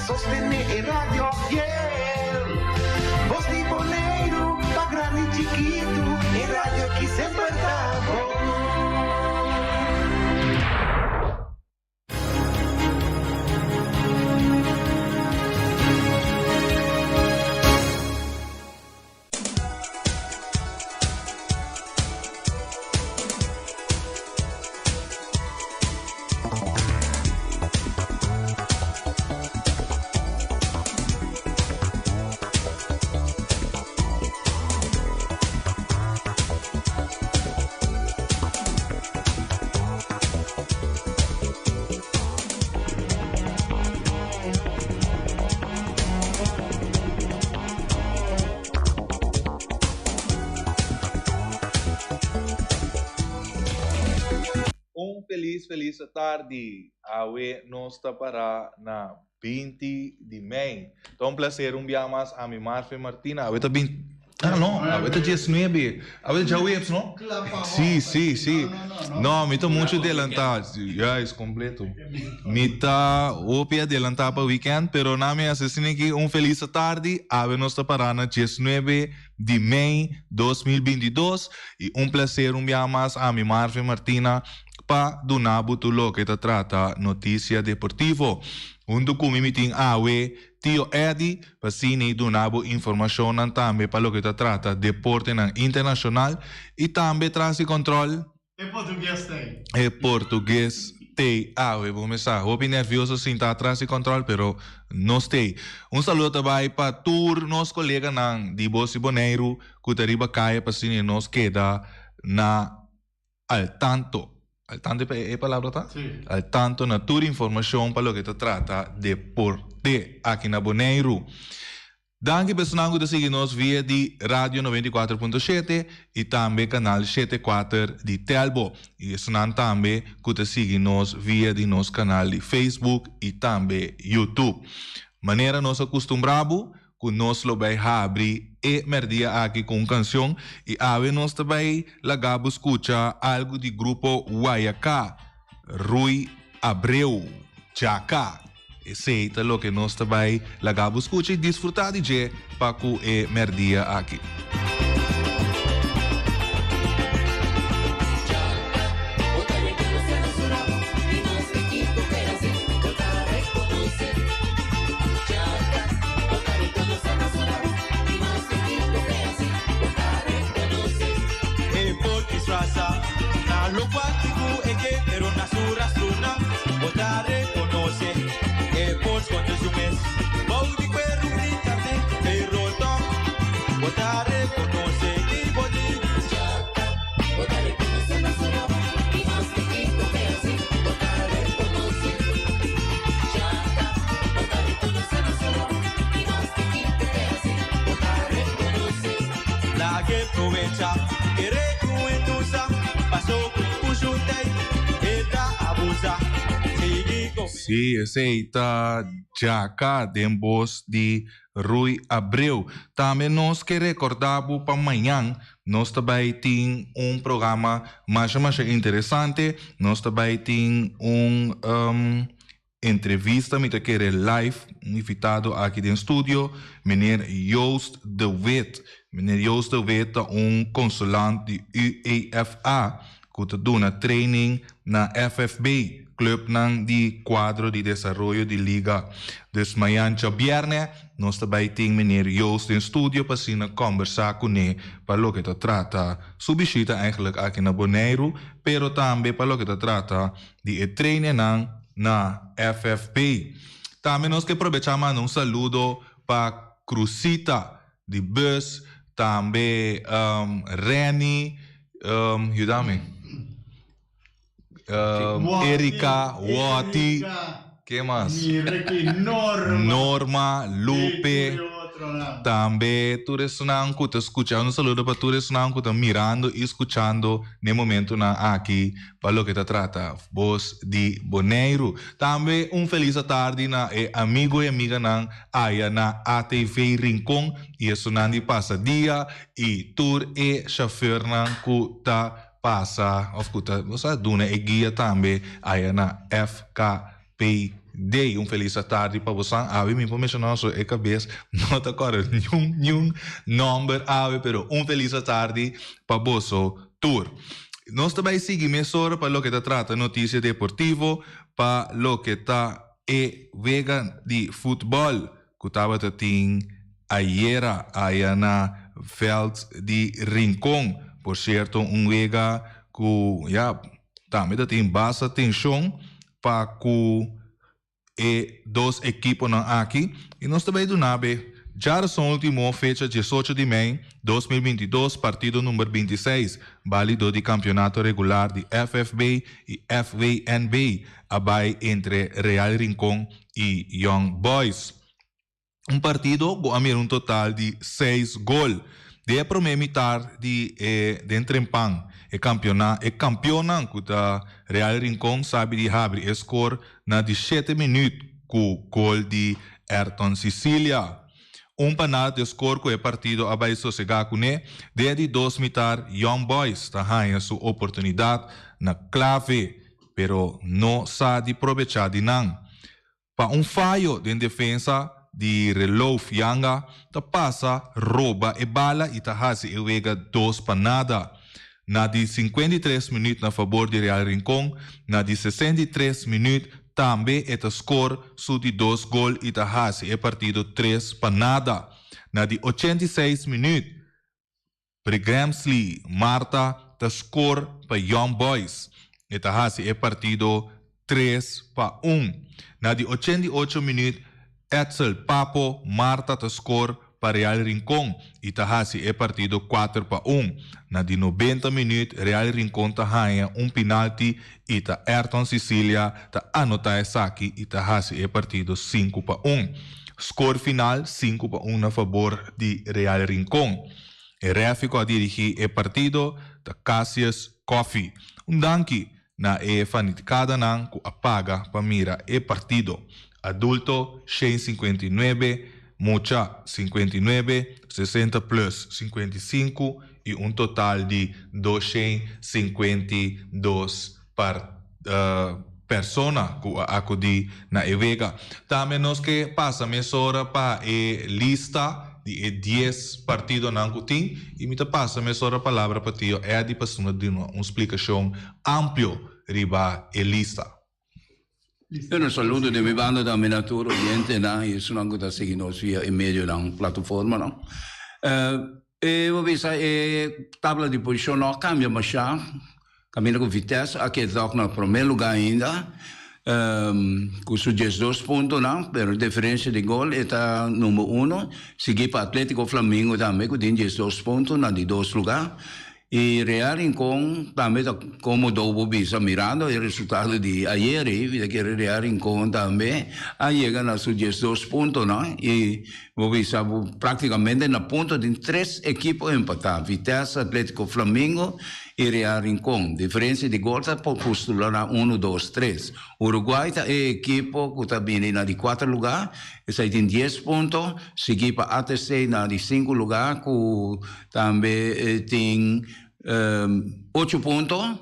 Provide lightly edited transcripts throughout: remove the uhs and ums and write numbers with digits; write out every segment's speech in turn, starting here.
sostener el radio fiel. Voz de Bonaire, pa' grande y chiquito, el radio aquí siempre estamos. Feliz tarde. Awe nos para na 20 de maio. Então, um prazer dia mais a mim, Marfe Martina. Awe tá 20. Ah, não. Awe tá 19. Awe já webs, não? Sim. Não, me tô muito adelantado. Já é completo. Me tá opi adelantado para o weekend, pero na minha assistência aqui, feliz tarde. Awe nos para na 19 de maio 2022. E prazer dia mais a mim, Marfe Martina. Pa Dunabo tulo que te trata notícia deportivo. Documento awe Tio Eddie pasini Dunabo informação também para lo que te trata deporte internacional e também traz controle. É português tem. Awe, vou começar. Hope nervioso sim tá atrás de controle, pero não tem. Saludo também para todos nossos colegas de Bosi Bonaire, que tariba caia pasini nos queda na al tanto. Al tanto é palavra, tá? Sim. Al tanto na toda informação para o que se trata de deporte aqui na Bonaire. Danke pessoal que segue nos via de Rádio 94.7 e também canal 74 de Telbo. E também que segue nos via de nosso canal de Facebook e também YouTube. Maneira nós acostumbramos que nós lo vai abrir e merdia aqui com canção e ave nós também lagabo escuta algo de grupo Guayacá, Rui Abreu, Chaka. Esse é o que nós também lagabo escuta e desfrutar de je para que e merdia aqui. Sim, aceita Jaca de voz de Rui Abreu. Também nós que recordamos para amanhã, nós também temos programa mais interessante. Nós também temos entrevista, me quer live, invitado aqui no estúdio, meneer Joost de Wit. Meneer Joost de Wit é consulante de UEFA, que está dando training na FFB. Club de quadro de desenvolvimento de liga. Dus amanhã, viernes, nós também temos meneer Joost em estúdio para conversar com ele para o que se trata. Sua visita eigenlijk aqui na Bonaire, pero também para o que se trata de treino na FFP. Também nós que aproveitamos saludo para Cruzita de Bus, também Reni, ajuda-me. Erika, Wati, ¿qué más? Norma, Lupe, também tu ressonan que está escuchando, saludo para tu ressonan que está mirando e escuchando no momento aqui para o que te trata, voz de Bonaire. Também feliz tarde na amigo e amiga na aya na ATV Rincón e isso na de passa dia e tour e chauffeur na que tá passa, of que tá, você duna e guia também aya na FKP dei feliz tarde para você. Ave me mencionou sua cabeça, não te acordo nenhum número ave, pero feliz tarde para você tour. Nós também seguimos hora para lo que trata notícia deportivo, para lo que está vega de futebol, que estava tem ayer aí na veld de Rincón. Por certo, vega que já também tem bastante atenção para que dois equipos aqui. E nós também do NABE. Já são última fecha 18 de maio 2022, partido número 26, válido de campeonato regular de FFB e FVNB, abai entre Real Rincón e Young Boys. Partido com total de 6 gols. De primeira metade de entrepão, campeonan que da Real Rincón sabe de abrir score na 17 minutos com gol de Ayrton Sicilia. Panel de score que partido abai sossegado com desde 2 metade Young Boys ganha sua oportunidade na clave, pero não sabe aproveitar de não. Para falho de defesa de reloj Yanga, passa, rouba e bala e hace vega 2 para nada. Na de 53 minutos na favor de Real Rincón, na de 63 minutos também score de 2 gols e hace partido 3 para nada. Na de 86 minutos, Gramsley Marta score para Young Boys e hace partido 3 para 1. Na de 88 minutos, Etzel Papo Marta score para Real Rincón e hace partido 4 para 1. Na de 90 minutos, Real Rincón ganha penalti e Ayrton Sicilia anota aqui e hace partido 5 para 1. Score final 5 para 1 a favor de Real Rincón. O ref a dirigir o partido Cassius Coffey. Danke na fanaticada que apaga para mirar o partido. Adulto 159, mocha 59, 60 plus 55 e total de 252 persona que acudi na evega. Também nós que passa mesora para a lista de 10 partidos na Ancutim e me passa mesora a palavra para ti é de passar de uma explicação ampla riba a lista. Eu saludo de minha banda da Minatura Oriente, e isso não está seguindo via em meio da plataforma, não. Eu vi a tabela de posição não cambia, mas já caminha com Vitesse, aqui está no primeiro lugar ainda, com seus 12 pontos, não, mas a diferença de gol está número 1, seguir para Atlético Flamengo também, com 12 pontos, na de 2 lugares. E Real Rincón também, como o Bisa mirando o resultado de ayer, que Real Rincón também chega a seus 12 pontos, não? E o Bisa praticamente na ponta de 3 equipos empatados, Vitesse, Atlético Flamengo e Real Rincón. Diferença de gols por postular 1, 2, 3. Uruguai é a equipe que está vindo na de 4 lugares, essa tem 10 pontos, seguir para ATC na de 5 lugares, que também tem 8 pontos,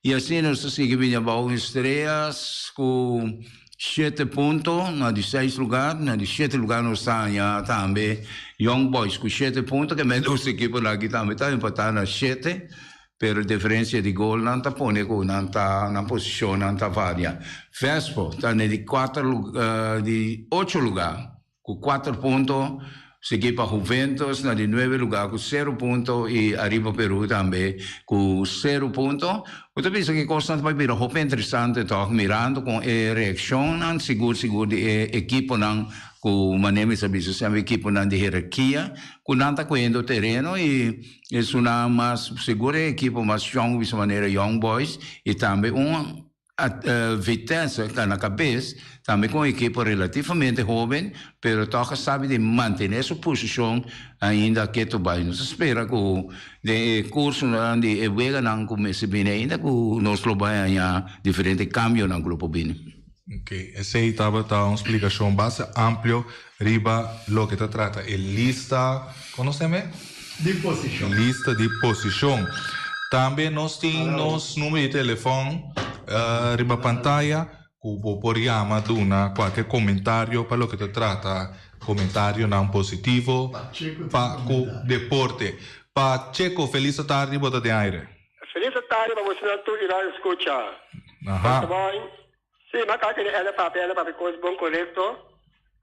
e assim nós seguimos a Bau Estrelas com 7 pontos, na de 6 lugares, na de 7 lugares nós estamos também Young Boys com 7 pontos, que é duas equipes aqui também estão empatadas na 7, pero a diferença de gol não está pondo, não está na posição, não está varia. Vespo está de 8 lugares, com 4 pontos, seguir para Juventus, na de 9 lugares, com 0 pontos, e arriba Peru também, com 0 pontos. Eu penso que constante vai vir roupa interessante, estou mirando com a reação, seguro de equipe, não, com maneira de saber se é uma equipe de hierarquia, que não está correndo o terreno, e é uma mais segura equipe, mais young, de maneira Young Boys, e também Vitesse está na cabeça, também com uma equipe relativamente jovem, mas toca sabe de manter sua posição ainda que tu vai. Nós espera que o curso de evega não comece bem ainda, que o nosso vai ganhar diferentes cambios no grupo bem. Ok, essa aí estava uma explicação bastante ampla, riba, lo que te trata, é lista, conhecemos? De posição. Lista de posição. Também nós temos nosso número de telefone, riba pantalla, por llama duna qualquer comentário para lo que te trata, comentário não positivo para o deporte. Pacheco, feliz tarde, bota de aire. Feliz tarde, vamos a tu ir a escuchar. Ajá. Sí, me acaba de ela para coisa bom correto.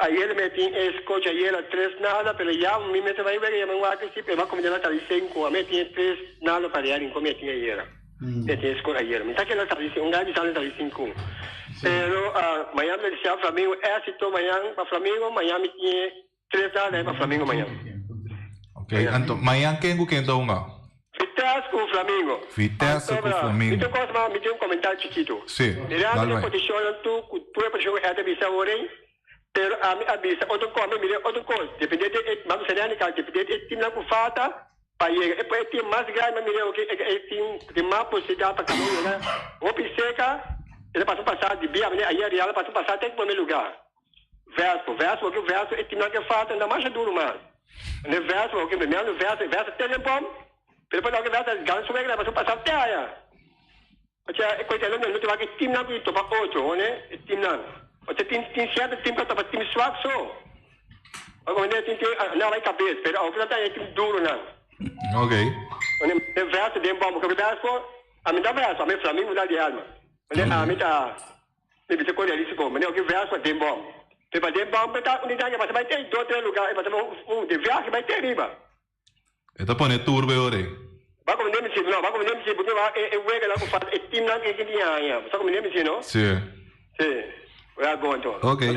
Aí ele me tinha escucha aí ela 3 nada, pero já me mete vai ver eu não acho que se vai comer ela 5, me tinha 3 nada para ele como tinha aí era. Me tinha escucha aí era. Me tá que ela tá um gajo sale 5. Pero amanhã ele se Flamengo éxito amanhã para Flamengo, amanhã me tinha 3 nada para Flamengo amanhã. Ok, então amanhã quem então nga? Vitesse com o Flamengo. Vitesse com o Flamengo. Então, Cosma, me tem um comentário chiquito. Sim, vai. Posição tu é para jogar é da bisa orem. Pero a bisa outro come, me outro coisa. Depende de vamos ser ani depende de time na kufata, pa yega. E poi time mais grande, me o que é time de mais possibilidade para caminho, né? O Piseca, ele passar de Bia, né? Aí ela passar até que primeiro lugar. Verso, o que o verso é time na que fata, ainda mais duro mais. Ne verso, o que me verso tem bom. Pero depois alguém verso, ganha sobre ele, passar até aí. Porque é coisa não tem que time na que toma 8, né? Time na. Você tem certo tempo para time swag só. Agora tem não vai cabeça, pero o que tá é time duro não. Ok. O verso de bom, porque o verso a mim dá verso, a mim Flamengo dá de alma. A mim tá me vê coisa ali se como, né? O que verso de bom. Para de bom, tá unidade mas vai ter 2 lugares, mas de viagem vai ter riba. Eta pone turbo ore. Vai como nem me não, vai como nem me porque é o que lá que faz, é time não que tinha, só como nem me não? Sim. Sim. Ok.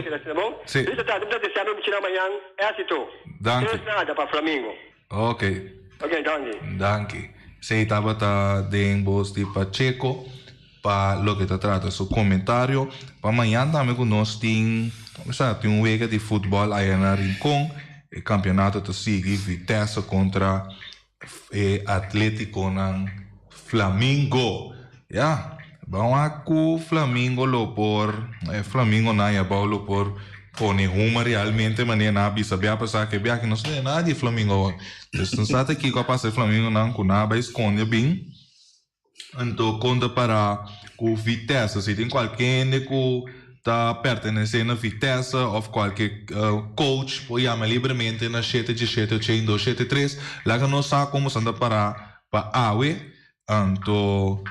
Sim. Isso tá, não deixar me tirar amanhã, éxito. Danke. Nada para Flamengo. Ok. Ok, danke. Sei estava de voz de Pacheco para lo que te trata su comentario. Para amanhã também conosco tem um week de futebol aí na Rincón. O campeonato te sigue Vitesse contra Atlético na Flamengo. Yeah. Vamos a com Flamengo lo por Flamengo na ya lo por pone uma realmente maneira na bisa bia passar que bia que não sei nada de Flamengo. Então sabe aqui que passa Flamengo não com nada esconde bem. Então conta para com Vitesse, se tem qualquer que tá pertencendo a Vitesse ou qualquer coach pode chamar livremente na 787-873 lá que não sabe como se anda para AWE. Então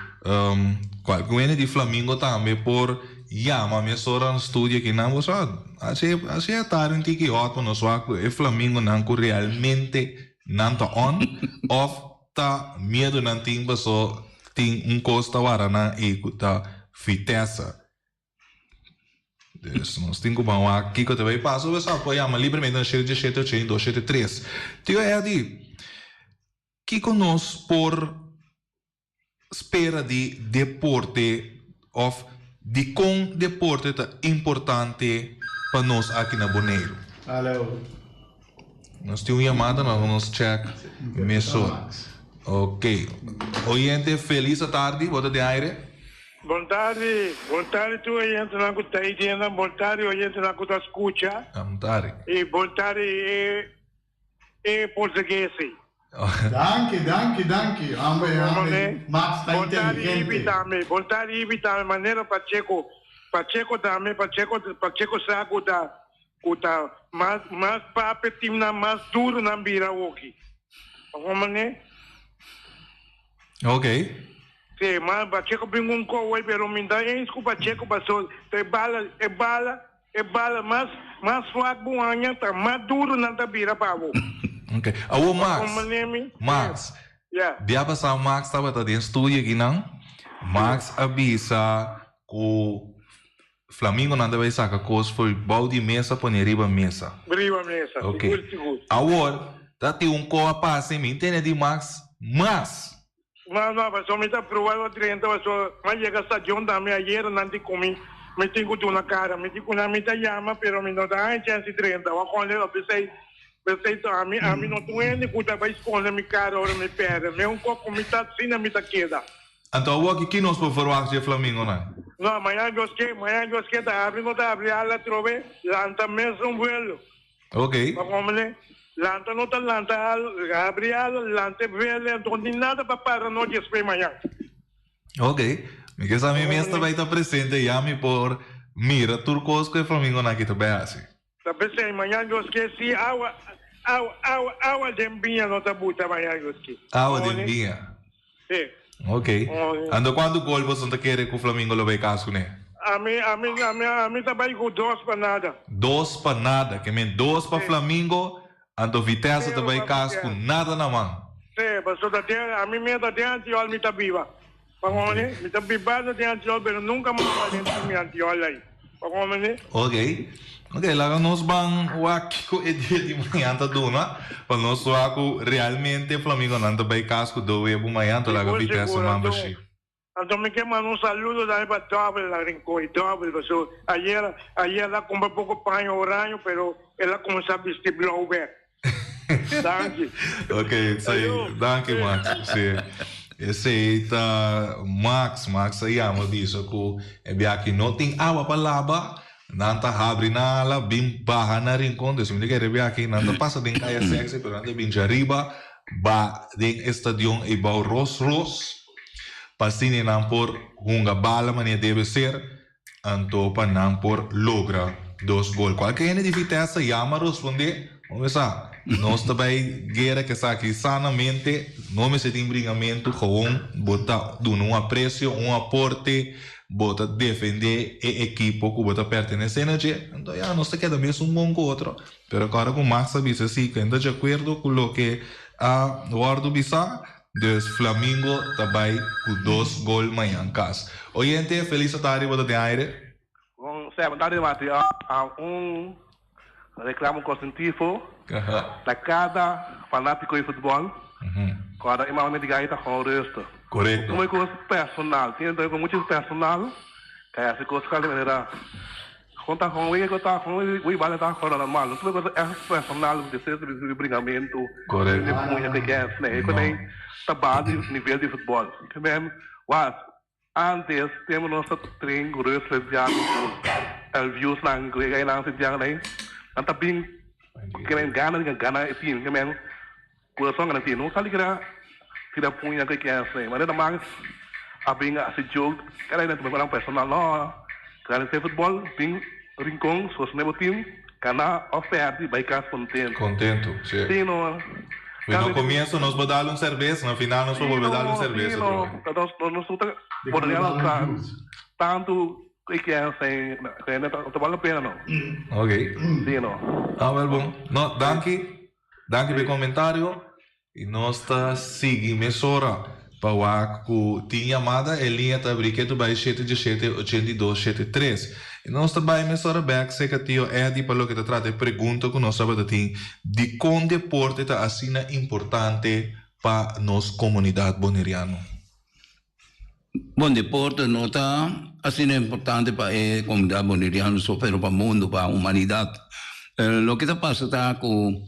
qualquer de Flamengo também por llama me sora no estúdio aqui não você assim é tarde que outro não só é Flamengo não realmente não tá on ou tá medo não tem pessoa tem costa warana e tá Vitesse. Nós temos que aqui que eu também passo você pode chamar livremente na 787-873 tio é de que conosco por espera de deporte of de com deporte tá importante para nós aqui na Bonaire. Alô. Nós temos uma chamada, nós vamos check mesmo. Ok. Oyente, feliz tarde, bota de aire. Boa tarde tu oyente na que está aí, boa tarde oyente na que está escuta. Boa tarde. E boa tarde é português. Danke. Max está inteligente. Voltar e evitar maneira Pacheco também, Pacheco sabe que tá mais papo time na mais duro na bira aqui. Vamos né? Ok. Sim, mas Pacheco bem com o pero me dá isso que Pacheco passou, é bala mais suave buanha, tá mais duro na bira pavo. Ok. Awo Max. Yeah. Dia passar Max estava tá dentro estúdio aqui não? Max avisa que o Flamengo não deve sacar coisa foi balde mesa por riba mesa. Riba mesa. Ok. Agora, tá tem coa passe me entende de Max? Mas mas só me tá provando 30, mas chega essa John também ayer não te comi. Me tenho tu na cara, me digo na me tá chama, pero me não dá chance 30. Eu quando eu pensei a mim não tô indo que vai esconder minha cara ou minha perna. Meu corpo me tá assim na minha queda. Então o que nós por falar de Flamengo não? Não, amanhã eu que tá abrindo a trove, lanta mesmo vuelo. Ok. Vamos ver. Lanta não tá abre a lanta vuelo, então nem nada para não despedir amanhã. Ok. Me que sabe mesmo vai estar presente já me por Mira, turcos que Flamengo na kita beasi. Tá pensando, amanhã eu esqueci, água de embinha não tá buta amanhã eu esqueci. Água de embinha. Sim. Ok. Ando quando gol você não quer que o Flamengo lo vai casco, né? A mim trabalha com 2 para nada. 2 para nada, que men 2 para Flamengo, ando Vitesse também casco, nada na mão. Sim, mas a mim me tá dentro e olha me tá viva. Pagone, me tá viva dentro e olha, mas nunca mais tá dentro me olha aí. Pagone? Ok. Ok, lá nós vamos o dia de manhã tá duna, para nós o realmente Flamengo não vai casco do e manhã tá lá que Vitesse membership. Então me quer mandar saludo daí para Doble, lá Rincón, Doble, porque ayer ela comprou pouco pão orange, pero ela começou a vestir blauber. Danke. Ok, isso aí, danke Max. Esse aí tá Max aí ama disso que é bem aqui não tem água para lavar, não tá abre nada, bem barra na Rincón, desse me quer bem aqui, não tá passa dentro caia sexy, pero não tá bem arriba, ba dentro estadião e ba Ros. Pastine não por hunga bala maneira deve ser, anto para não por logra 2 gols. Qualquer de Vitesse chama responder, vamos lá. Nós também guerra que está aqui sanamente, não me sente embrigamento com botar do um apreço, aporte, bota defender a equipe que bota pertencendo a gente. Então já nós queda mesmo bom com outro. Pero agora com Max sabe assim que ainda de acordo com o que a Eduardo Bissá. Dus Flamengo também com 2 gols manhã em casa. Oyente, feliz tarde para o aire. Boa tarde, Mati. Reclamo consentivo da cada fanático de futebol. Agora, imagina que está com o resto. Correto. Como é coisa personal, tem muito personal, que é essa coisa que ela conta com o vale está fora normal. Não é coisa personal, de ser de brigamento. Correto. De punha que é, né? Quando trabalho nível de futebol. Também, antes temos nosso treino grueso de views na Grega e na Santiago, né? Anta bem querem gana assim, também coração garantia. Não sabe que tira punha que é assim, mas mais a bem a se jogo, cara não tem personal não. Cara ser futebol, bem Rincón, só se nebo time, cana oferta e vai ficar contento, sim. Sim, não. No comienzo nos va a dar un cerveza, no final nos va a volver a dar un cerveza. Nós podemos tanto que é assim, não vale a pena não. Ok. Sim, não. Ah, well, bom. No, danke pelo comentário. E nós está seguindo mesora para o que tinha chamada em linha da Briqueto by 717-8273. E nós também mesora back se que tio Eddie para o que te trata pergunta que nós sabemos de como deporte está assim importante para nossa comunidade boneriana. Bom, deporte não está assim importante para a comunidade boneriana, só para o mundo, para a humanidade. O que está passando está com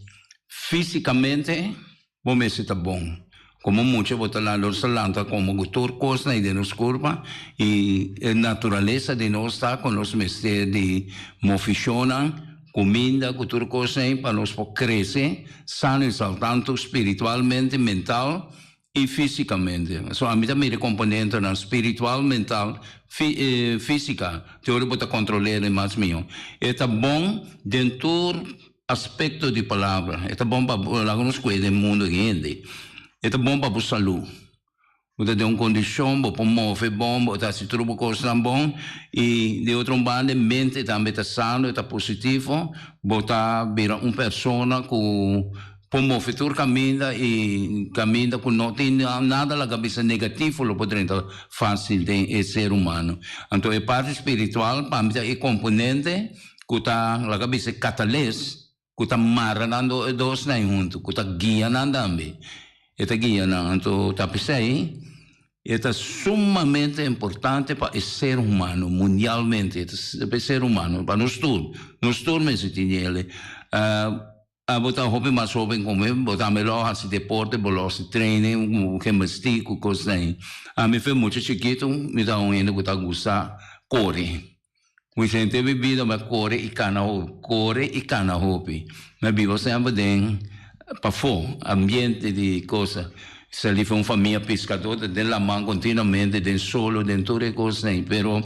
fisicamente, bom, está bom. Como mucho botar la lanta como turcos de nos curva y la naturaleza de nos está con los mestres de moficionan comida que turcos para nos crecer sano y tanto espiritualmente, mental y físicamente. So a mí también el componente no espiritual, mental, física, te voy a controlar más mío. Está bon dentro aspecto de palabra. Está bon para algunos coisas del mundo gente. É bom para a saúde. Você tem uma condição, você move bom, você se trouxa coisa bom e de outro lado, a mente também está sano, está positivo, você vira uma pessoa que pode mover todo caminho e caminha que não tem nada na cabeça negativo, lo pode ser fácil de ser humano. Então, a parte espiritual, para mim, é componente que está na cabeça catalês, que está marando dois juntos, que está guiando também. Esta guia, então, tapicei, é sumamente importante para o ser humano, mundialmente, para o ser humano, para nós todos. Nós todos mesmo tínhamos ele. Botar roupa mais jovem como eu, botar melhor esse deporte, botar esse treino, gimnástica, coisa assim. A mim foi muito chiquito, me dá ainda que está gostando, corre. O gente tem bebida, mas corre e cana roupa. Mas vivo sempre dentro. Para fora, ambiente de coisa. Se ali foi uma família pescadora, tem la mão continuamente, tem solo, tem todas as coisas, pero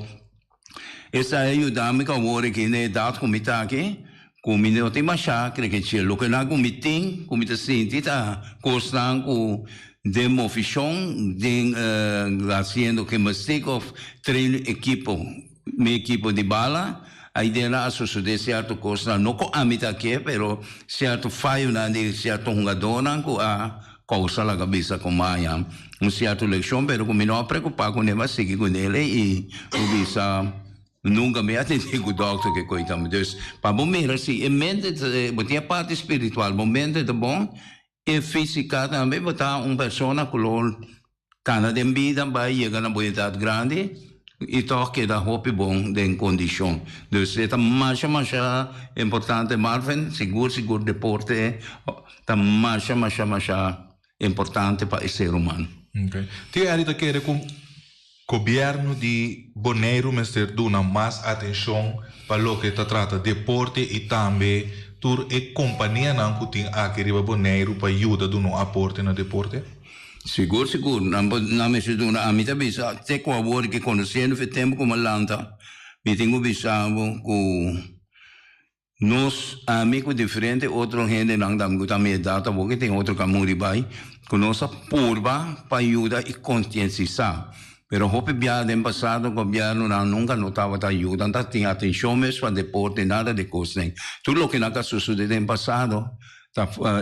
essa ajuda-me com o que ne dado comita aqui, comida não tem mais chakra que tinha, lo que na comitim, comida sentita, costan com demofichon, den haciendo que masticov treino equipo, meu equipo de bala. A ideia é associar certo coisa, não com a mitad aqui, pero certo falho na de certo jogador com a causa la cabeça com Maia, certo leção, pero como não preocupar com ele, vai seguir com ele e o bisa nunca me atende com o doutor que coitamos. Então, para bom mesmo assim, mente, botar a parte espiritual, momento é bom, e física também botar pessoa com cana de vida vai chegar na boa idade grande. E toque da roupa bom de condição. Então, é mais importante, Marvin, seguro deporte, é mais importante para o ser humano. Okay. Tem a gente quer com o governo de Bonaire, Mr. Duna, mais atenção para o que está tratando de deporte e também tur e companhia não que tem aqui em Bonaire para ajudar no aporte no deporte? Seguro. Na mesa de uma amita bisa, te com a word que conhecendo o tempo como lanta, me tenho bisavo com nós amigos diferentes, outro gente não dá muito a minha data, porque tem outro caminho vai, com nossa purba para ajudar e conscientizar. Pero hope biada no passado, o governo nunca notava a ajuda, não tinha atenção mesmo para deporte, nada de coisa. Tudo o que não sucedeu no passado,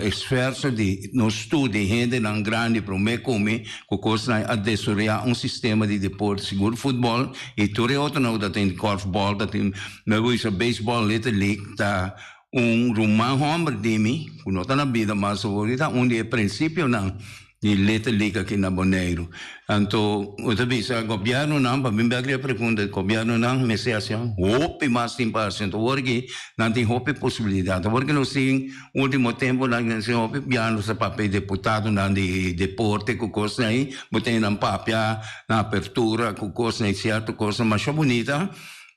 esforço de no estudo de gente não grande para me comer com coisa a desenvolver sistema de deporte seguro futebol e tudo outro não tem korfbal tem não é baseball little league tá rumah homem de mim com outra na vida mas agora onde é princípio não de little league aqui na Bonaire então outra vez o governo não para mim a pergunta o governo não me se assim hope mais 100% porque não tem hope possibilidade porque não sei último tempo não sei hope piano sa papel deputado na de deporte com coisa aí botei na papel na apertura com coisa aí certo coisa mais bonita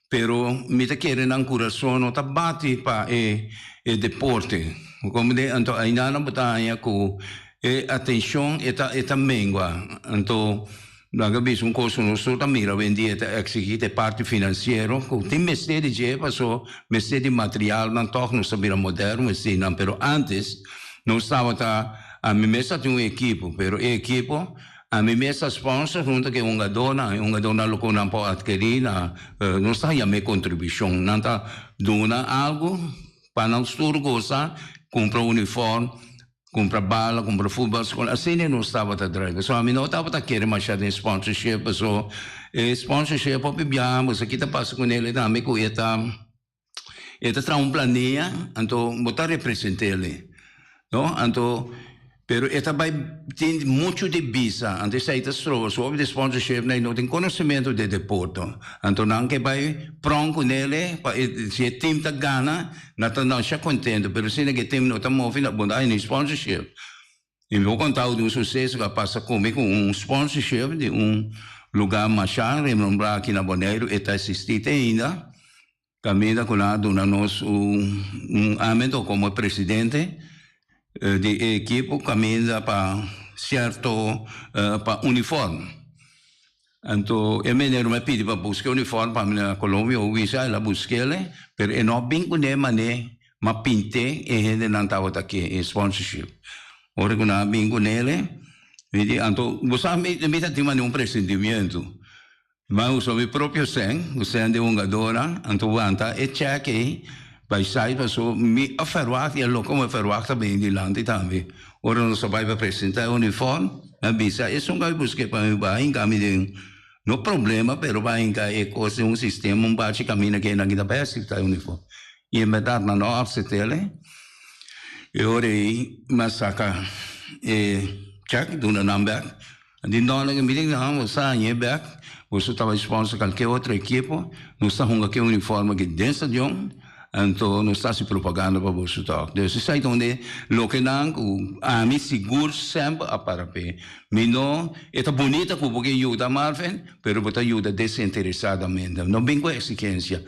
pero me te querem na coração não tá bate para e deporte como de então ainda não botar com e atenção é mengua então nós vimos coisa no sul da mira vendia executar parte financeira tem mestre de je passou mestre de material não toca no saber moderno assim não pero antes não estava a mim mesmo tinha equipe pero equipe a mim mesmo sponsor junto que uma dona local não pode adquirir não está a minha contribuição não está dona algo para não estudar coisa compra uniforme compra bala, compra futebol, assim não estava a drive. Só a mim não estava a querer mais de sponsorship, só sponsorship pode viajar, aqui está passando com ele também que está planeia, então botar representar ele, não? Então pero esta vai tem muito de visa, antes aí está sobre de sponsorship, não tem conhecimento de deporte, então não que vai pronto nele, se o time está ganha, não está contente, pero se o time não está movendo, bom aí sponsorship. E vou contar de sucesso que passa comigo com sponsorship de lugar mais lembrar aqui na Bonaire, está assistindo ainda, caminha com a dona nós aumento como presidente de equipe caminha para certo para uniforme. Então, eu me pedi para buscar uniforme para a Colômbia, ou visa, ela busquei, mas eu não vim com ele, mas pintei e ele não estava aqui, em sponsorship. Ora, quando eu vim com ele, então, você me tem pressentimento, mas eu sou meu próprio sangue, o sangue de uma dona, então, e cheque, vai sair para me ofertar e logo como ofertar também de lá também ora não só vai apresentar o uniforme a visa é só vai buscar para mim vai encaminhar no problema pero vai encaminhar coisa sistema bate caminho que na guida vai aceitar o uniforme e em verdade não aceitar e ora aí mas saca check do number de não que me não sai back você estava sponsor qualquer outra equipe não está com aquele uniforme que dentro de então não está se propagando para você então isso aí onde o que não a mim seguro sempre a para pé mas não é bonita porque ajuda Marvin pero bota ajuda desinteressadamente não vem com exigência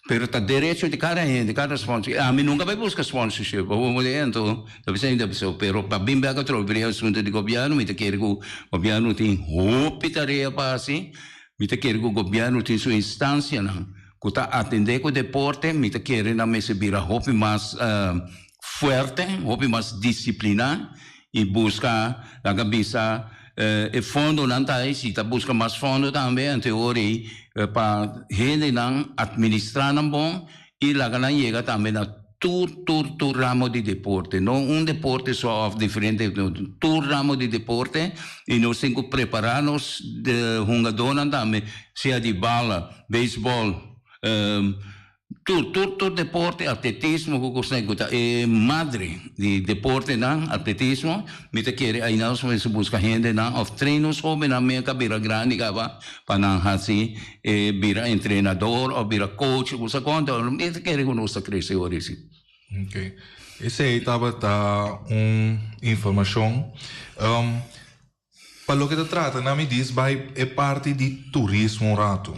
pero tá direito de cada gente cada sponsor a mim nunca vai buscar sponsorship vamos então deve ser ainda pessoa pero para bem bem que trouxe assunto de governo me quer que o governo tem roupa tarefa para assim me quer que o governo tem sua instância não que atender com o deporte, me te querem na mesa vira hopi mais fuerte, hopi mais disciplina e busca a cabeça e fundo não tá aí, se tá busca mais fundo também, em teoria, para gente não administrar não bom e lá que não chega também na todo ramo de deporte, não deporte só diferente, todo ramo de deporte e nós temos que preparar-nos de jogadores também, seja de bola, beisebol, todo deporte, atletismo, que gosto de madre de deporte, não, atletismo, me te quer aí nós vamos buscar gente, não, of treinos, ou na minha cabira grande, para não assim, vira treinador ou vira coach, você conta, me te quer que nós crescer hoje. Ok. Esse aí estava informação. Para o que trata, não me diz, vai é parte de turismo um rato.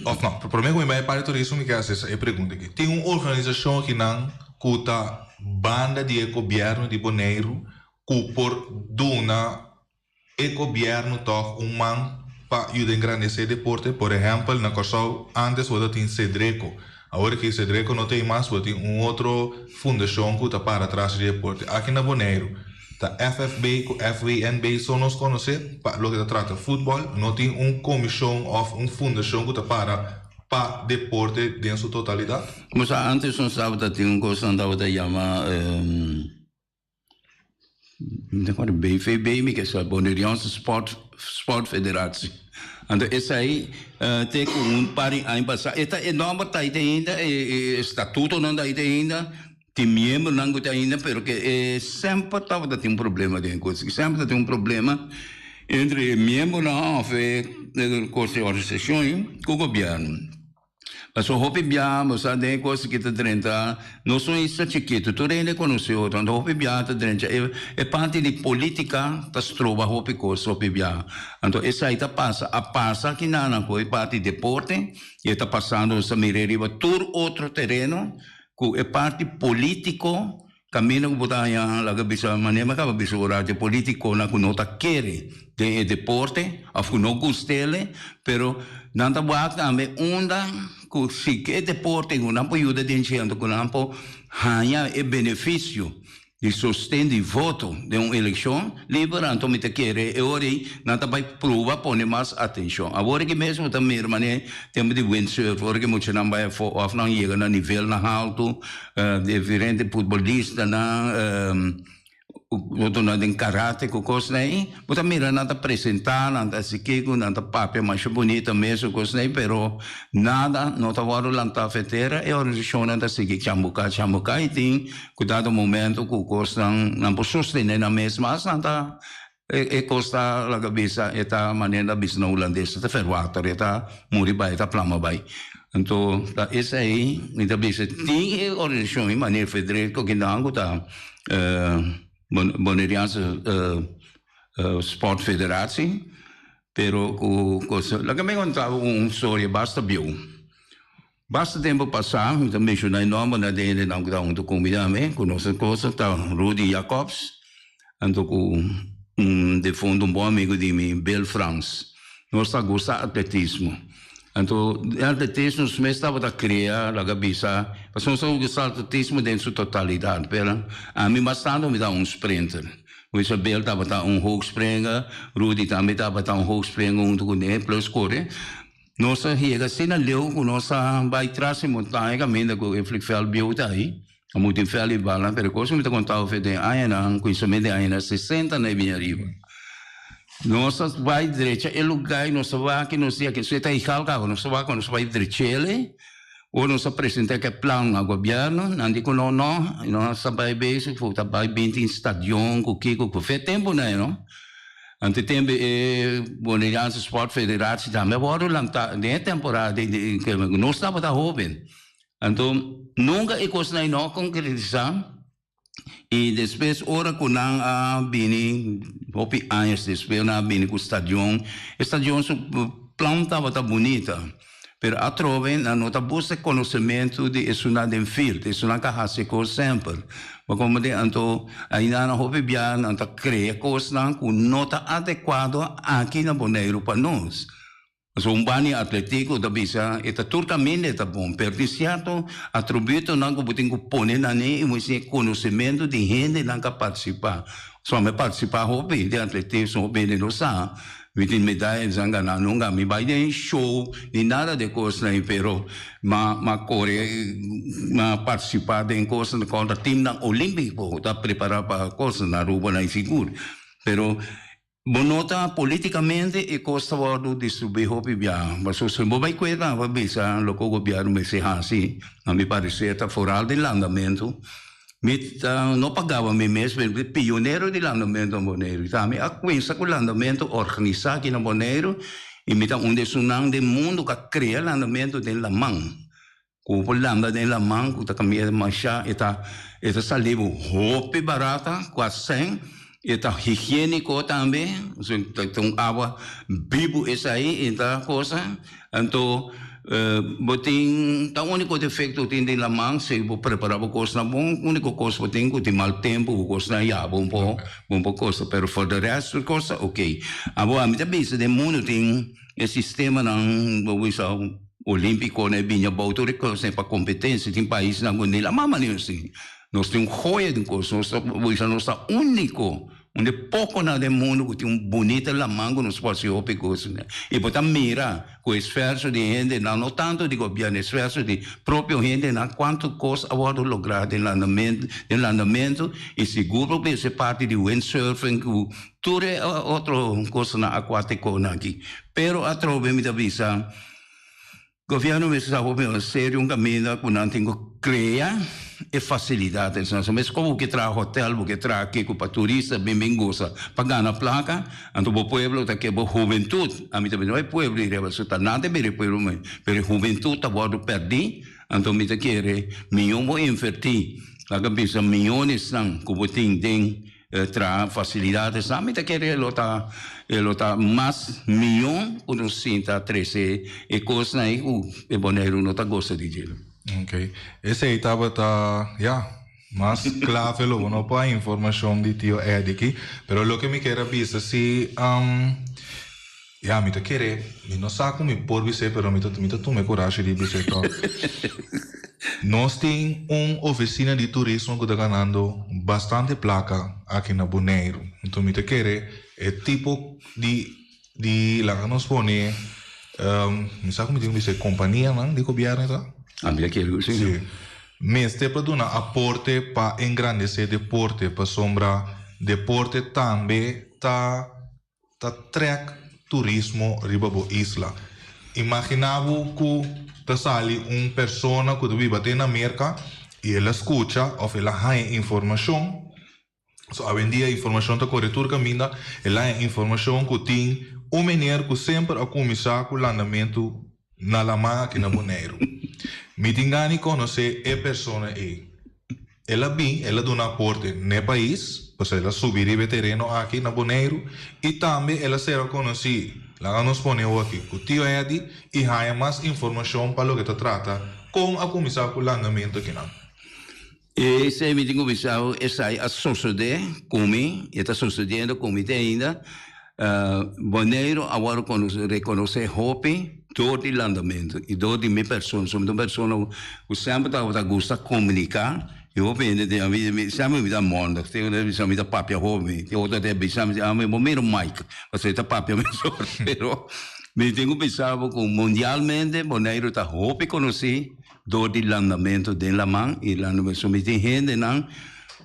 Of não, para mim, como é parte de turismo, me quer essa pergunta aqui. Tem uma organização que não cuta banda de governo de Bonaire, que por dona o governo toca man para ajudar a engrandecer deporte, por exemplo, na Corsal, antes você tinha Cedreco. Agora que Cedreco não tem mais, você tem outra fundação que está para trás de deporte. Aqui na Bonaire, a FFB e a FVNB são nos conhecer para o que trata de futebol, não tem uma comissão ou uma fundação que está para deporte dentro sua totalidade. Mas antes nós estávamos tinha uma coisa que chama BFB, que é a Bonairense Sport Federação. Então, esse aí tem um par de anos passados. Esta é nova, está ainda, estatuto não está ainda, tem membro não está ainda, porque sempre estava tendo um problema de coisa, sempre tem um problema entre membro não, de organização com o governo. Mas o Hopi Bia, mas a de coisa que está dentro, não são isso chiquito, tu ainda conheceu, então o Hopi Bia está dentro, é parte de política, está trova Hopi coisa, Hopi Bia. Então, isso aí está passa que não foi parte de deporte, e está passando essa mireriva, todo outro terreno, que é parte político, caminho que botar lá que bisa maneira que bisa orar de político na que não tá querer de deporte, af que não gostele, pero não tá boa também onda que se que deporte que não pode ajudar dentro que não pode ganhar o benefício de sustento de voto de uma eleição, liberando me te querer e ori não tá vai provar pôr mais atenção. Agora que mesmo também mané temos de windsurf, agora que muito não vai of não chega no nível na alto, diferente futebolista na outro não tem karate com coisa aí, mas também não tá apresentar, não tá se que não tá papel mais bonita mesmo coisa aí, pero nada não tá agora lá tá feteira e a organização não tá seguir chamuca e tem cuidado momento com coisa não pode sustentar na mesma, não tá costa la cabeça eta maneira bisna holandesa tá ferwater eta muri bai tá plama bai. Então tá esse aí então bisa tem organização em maneira federal que não tá Bonairense Sport Federação, pero lá que me contava história basta viu. Basta tempo passar, então mencionei nome na dele não que um documento, com nossa coisa tá Rudy Jacobs, então com de fundo bom amigo de mim, Bel France. Nós gosta de atletismo. Então, atletismo mesmo estava a criar a cabeça, mas nós gostamos de atletismo dentro sua totalidade, pela a mim bastante me dá sprinter. O Isabel estava um hoogspringer, Rudy também estava um hoogspringer, com ele, plus corre. Nós chega assim na leu, nós vai trás de montanha, caminho com o Flickfell Biota aí, a muito inferno e bala, pero coisa me está contando que tem ainda, conhecimento ainda 60 na minha riba. Nós vai direita, é lugar, nós vai que nós dia que você está igual carro, nós vai direita ele, ou nós apresenta que plano ao governo, não digo não, nós vai ver se for vai bem em estadião, o que fez tempo né, não? Ante tempo Bonairense Sport Federação também agora lá de temporada que nós estava da jovem, então nunca é coisa não concretizar. E depois, ora que não vim, hopi anos depois, não vim com o estadião o plano estava bonita, mas a trove não está buscando conhecimento de isso na field, isso não carrega sempre. Mas como de então, ainda não hopi bem, não está criando coisas que não está adequado aqui na Bonaire para nós. So un bani atletico da bisa eta turcamente tá bom, perdicerto atributo não que botem que pone na nem e conhecimento de gente não que participar. Só me participar hobby de atletismo hobby de nossa. Vitin medalha zanga na nunca me vai de show ni nada de coisa aí, pero ma corre ma participar de coisa contra time na olímpico tá preparar para coisa na rua na seguro. Pero bonota politicamente e costa vado distribuir hobby bia, mas se mo vai coisa va bisa loco governo me se assim, a me parece tá fora do andamento. Não pagava me mesmo, pioneiro de andamento Bonaire. Também a coisa com o andamento organizado aqui no Bonaire e me dá sunang do mundo que cria o andamento de la mão. Com o landa de la mão, com a caminhada marcha, eta salivo roupa barata, quase 100, eta higiênico também, então água vivo essa aí, então coisa, então botin tá único defeito tem de la mão se vou preparar o coisa bom único coisa botin que tem mal tempo o coisa já bom coisa pero for the rest coisa ok agora a minha vez de mundo tem esse sistema não vou usar olímpico né vinha bauto recosa para competência tem país na Guinea mama nem assim nós temos joia de coisa nós vou usar nossa único onde pouco na de mundo que tem bonita la mango nos pode ouvir coisa né e botar mira com esforço de gente não tanto de governo esforço de próprio gente na quanto coisa agora lograr de andamento e seguro que se parte de windsurfing que tudo é outra coisa na aquático aqui pero a trove me avisa governo me sabe sério caminho que não tem que criar e facilidades, mas como que traz hotel, que traz aqui para turista, bem-vindosa, pagar na placa, então o pueblo está aqui, a juventude, a mim também não é pueblo, está nada bem pueblo, mas a juventude está agora perdi, então me quer milhão vou invertir, lá que pensa milhões não, como tem traz facilidades, a mim quer ele tá mais milhão, quando sinta 13 e coisas aí, o Bonaire não está gostando de gelo. Ok. Esse aí estava mas clave lo não para informação de tio Ed aqui, pero lo que me quer avisar se me te querer, me não sabe como por você, pero me tu me coragem de você to. Nós tem oficina de turismo que está ganhando bastante placa aqui na Bonaire. Então me te querer é tipo de lá que nós põe me sabe como dizer companhia não de governo tá? A minha querido, sim. Mas tem para dar aporte para engrandecer deporte, para sombra deporte também tá track turismo riba bo isla. Imaginava que tá sali persona que vive na América e ela escuta ou ela tem informação. So, hoje em dia a informação tá corretora caminha, ela é informação que tem menino que sempre a começar com o andamento na lama aqui na Bonaire. Me tingani conhecer a pessoa aí. Ela dá um aporte no país, para ela subir o terreno aqui na Bonaire, e também ela será conhecida. Lá nos ponemos aqui com o tio Edi e há mais informação para o que trata com a comissão com o andamento aqui não. Esse me tenho visado essa a sociedade comigo, está sucedendo comigo ainda. Bonaire agora reconhece hobby todo o andamento e todo de minha pessoa, somos uma pessoa que sempre gosta de comunicar. Eu penso que a vida sempre me dá monde, sempre me dá papel hobby, eu outra vez sempre me dá meu mic, você está papel mesmo, pero me tenho pensado que mundialmente Bonaire está hobby conhecer todo o andamento de la mão e lá no mesmo me tem gente não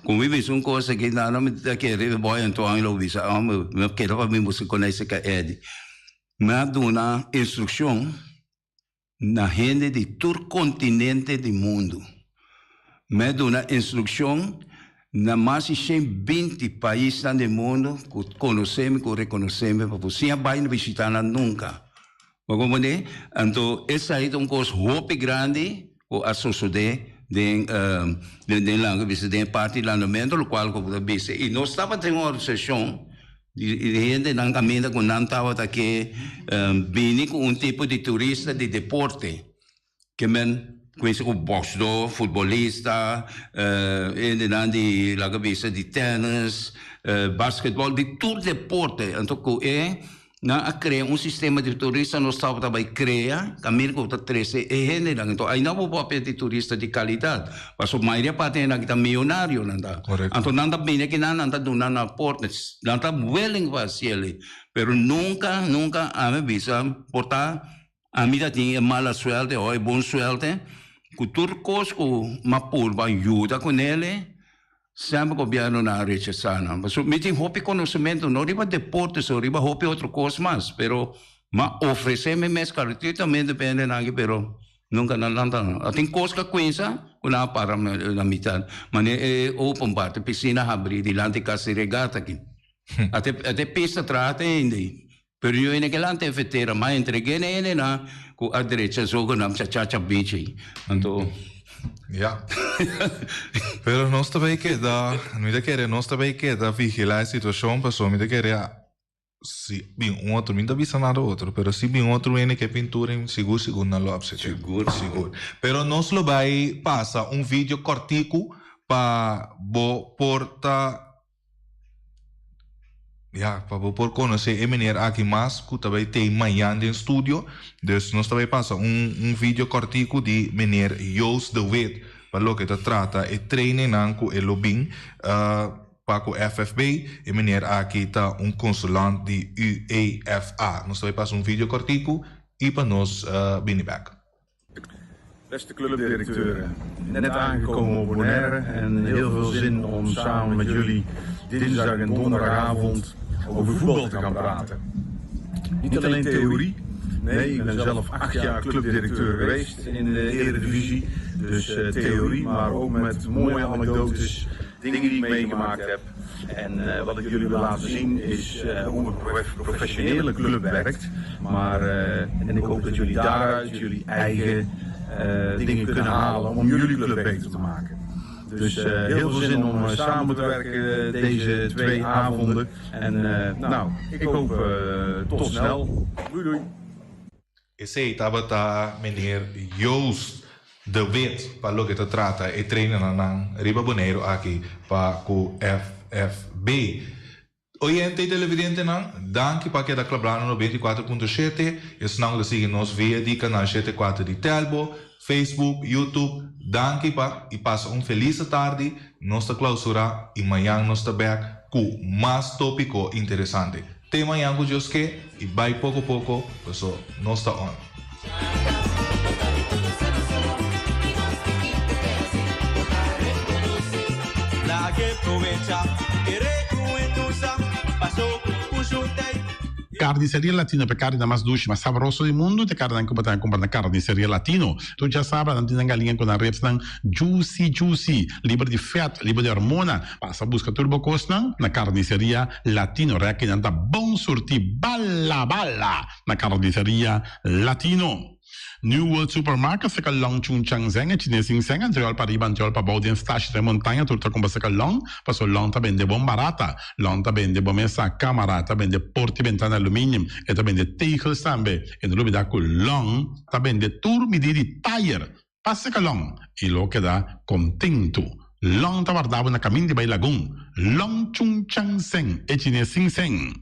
como vive uma coisa que não me dá querer boy então eu visa eu quero para mim você conhece que é me dá uma instrução na gente de todo continente do mundo me dá uma instrução na mais de 120 países do mundo que conhecemos, que reconhecemos para você vai visitar nunca como né então essa aí é uma coisa muito grande que a sociedade de lá que parte do andamento o qual como disse e nós estava tendo uma sessão de gente não caminha com não estava aqui vindo com tipo de turista de deporte que conhece o boxador, futebolista e de lá que de tênis basquetebol de todo deporte então é na cria sistema de turista no estado também cria caminho que 13 e gente lang então aí não vou de turista de qualidade mas a maioria parte na kita milionário nanda então nanda bem que nanda dona na portes nanda willing vai pero nunca a me visa portar a mim tinha mala suerte ou bom suerte que turcos que mapul vai ajuda com ele sempre governo na recha sana. Mas me tem hopi conhecimento, não riba deportes, ou riba hopi outra coisa mais, pero ma oferecer-me mais também depende na pero nunca nada. Tem coisa que conheça, una para na mitad. Mas é open bar, piscina abrir, dilante casa regata aqui. Até pista trata ainda. Pero eu naquela vetera, mas entreguei nele na com a direita jogo na chacha beach. Então ja. Pero nós também queda, nós também queda vigilar a situação, pessoal, me querer se bem outro, me avisa nada outro, pero se bem outro ele que pintura em seguro na loja, seguro. Pero nós lo vai passa vídeo cortico para porta para conhecer a maneira aqui mais que também tem manhã no estúdio, então nós também passa vídeo cortico de maneira Joost de Wit, para o que trata e treine nanco e lobbying para o FFB e maneira aqui está consulante de UEFA. Nós também passa vídeo cortico e para nós binnen back. Beste clubdirecteuren, net aangekomen op Bonaire en heel veel zin om samen met jullie dinsdag en donderdagavond over voetbal te gaan praten. Niet alleen theorie, nee, ik ben zelf 8 jaar clubdirecteur geweest in de Eredivisie. Dus theorie, maar ook met mooie anekdotes, dingen die ik meegemaakt heb. En wat ik jullie wil laten zien is hoe een professionele club werkt. Maar, en ik hoop dat jullie daaruit jullie eigen dingen kunnen halen om jullie club beter te maken. Dus heel veel zin om samen te werken deze 2 avonden. En nou, ik hoop tot snel. Doei. Esse estava meneer Joost de Wit, para o que te trata e treina na Riba Bonaire aqui para o FFB. Oyente televidente não, danke para que da Clabrano no 24.7, e se não siga nos via de canal 74 de Telbo, Facebook, YouTube, danke para e passa feliz tarde, nossa clausura e amanhã nós back com mais tópico interessante. Até amanhã com Deus que e vai pouco a pouco, pessoal, nós está on. Carniceria Latino per carne mais doce, mais saboroso do mundo, te carne que botar comprar na Carniceria Latino. Tu já sabe, não tem galinha com a reps não juicy, livre de fat, livre de hormona. Passa busca turbo costa na Carniceria Latino, que não tá bom surti bala na Carniceria Latino. New World Supermarket se long chung chang zeng e chinesing zeng anterior para riba anterior para baudien stash de montanha turta com se long passo long ta bende bom barata long ta bende bom essa camera ta bende porti ventana aluminium e ta bende tegels tambe e no lubida con long ta bende turmidi di tire passa ka long e lo che da contento long ta guardava na camin di Bailagoon long chung chang zeng e chinesing zeng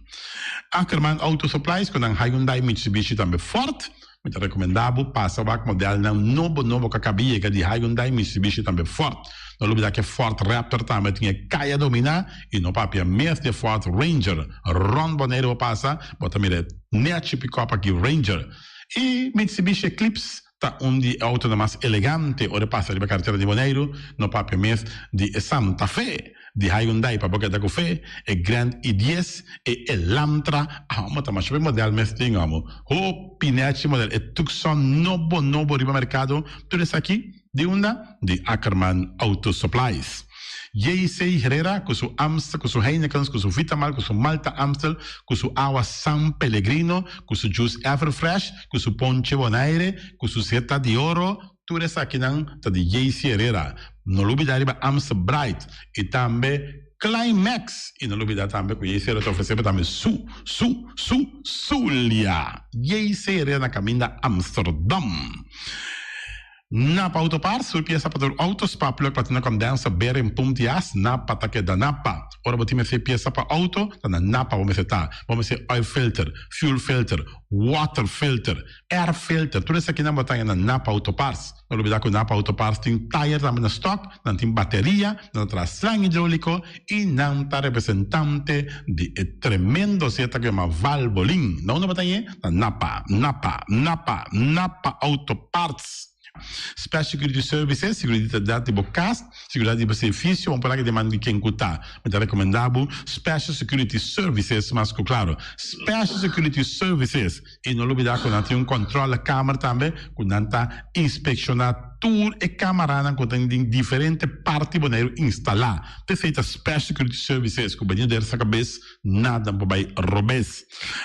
Ackerman Auto Supplies con un Hyundai Mitsubishi tambe Ford. Muito recomendável, passa o modelo novo que acabia que de Hyundai Mitsubishi também forte. Não lembro que Ford Raptor também tinha caia dominar e no papel mesmo de Ford Ranger. Ron Bonaire passa, bota mire net pick-up aqui Ranger. E Mitsubishi Eclipse tá de auto mais elegante, ora passa a carteira de Bonaire, no papel mesmo de Santa Fe. De Hyundai para boca da café, e Grand i10 e Elantra, mas também o modelo mesmo tem o pinete modelo e Tucson novo riba mercado, tudo isso aqui de de Ackerman Auto Supplies. J.C. Herrera, com seu Amstel, com seu Heineken, com seu Vitamal, com seu Malta Amstel, com seu Água San Pellegrino, com seu Juice Everfresh, com seu Ponche Bonaire, com seu Seta de Ouro, tudo isso aqui tá de J.C. Herrera. Não olvidar para Amstel Bright e também Climax. E não olvidar também que J.C. Herrera ofereceu também Zulia. J.C. Herrera na caminho da Amsterdam. Napa Autoparts, sua peça para o autos para platina condensa berem puntias Napa take da Napa. Ora botim se peça para auto, na Napa vamos ser oil filter, fuel filter, water filter, air filter. Tudo isso aqui na botanha na Napa Autoparts. Não olvidar que o Napa Autoparts tem tire também na stock, não tem bateria, não traz slang hidráulico e não está representante de tremendo seta que é uma Valvoline. Não botanha na Napa Autoparts. Special Security Services, seguridade de bocas, seguridade de serviço, vamos falar que demanda de quem cutar. Mas é recomendável Special Security Services, mas claro, Special Security Services. E não olvidar que não tem controle da câmera também, que não está inspecionado tour e câmara que tem diferentes partes boneiro instalar. Te feita Special Security Services, que o banheiro dessa cabeça, nada vai robes.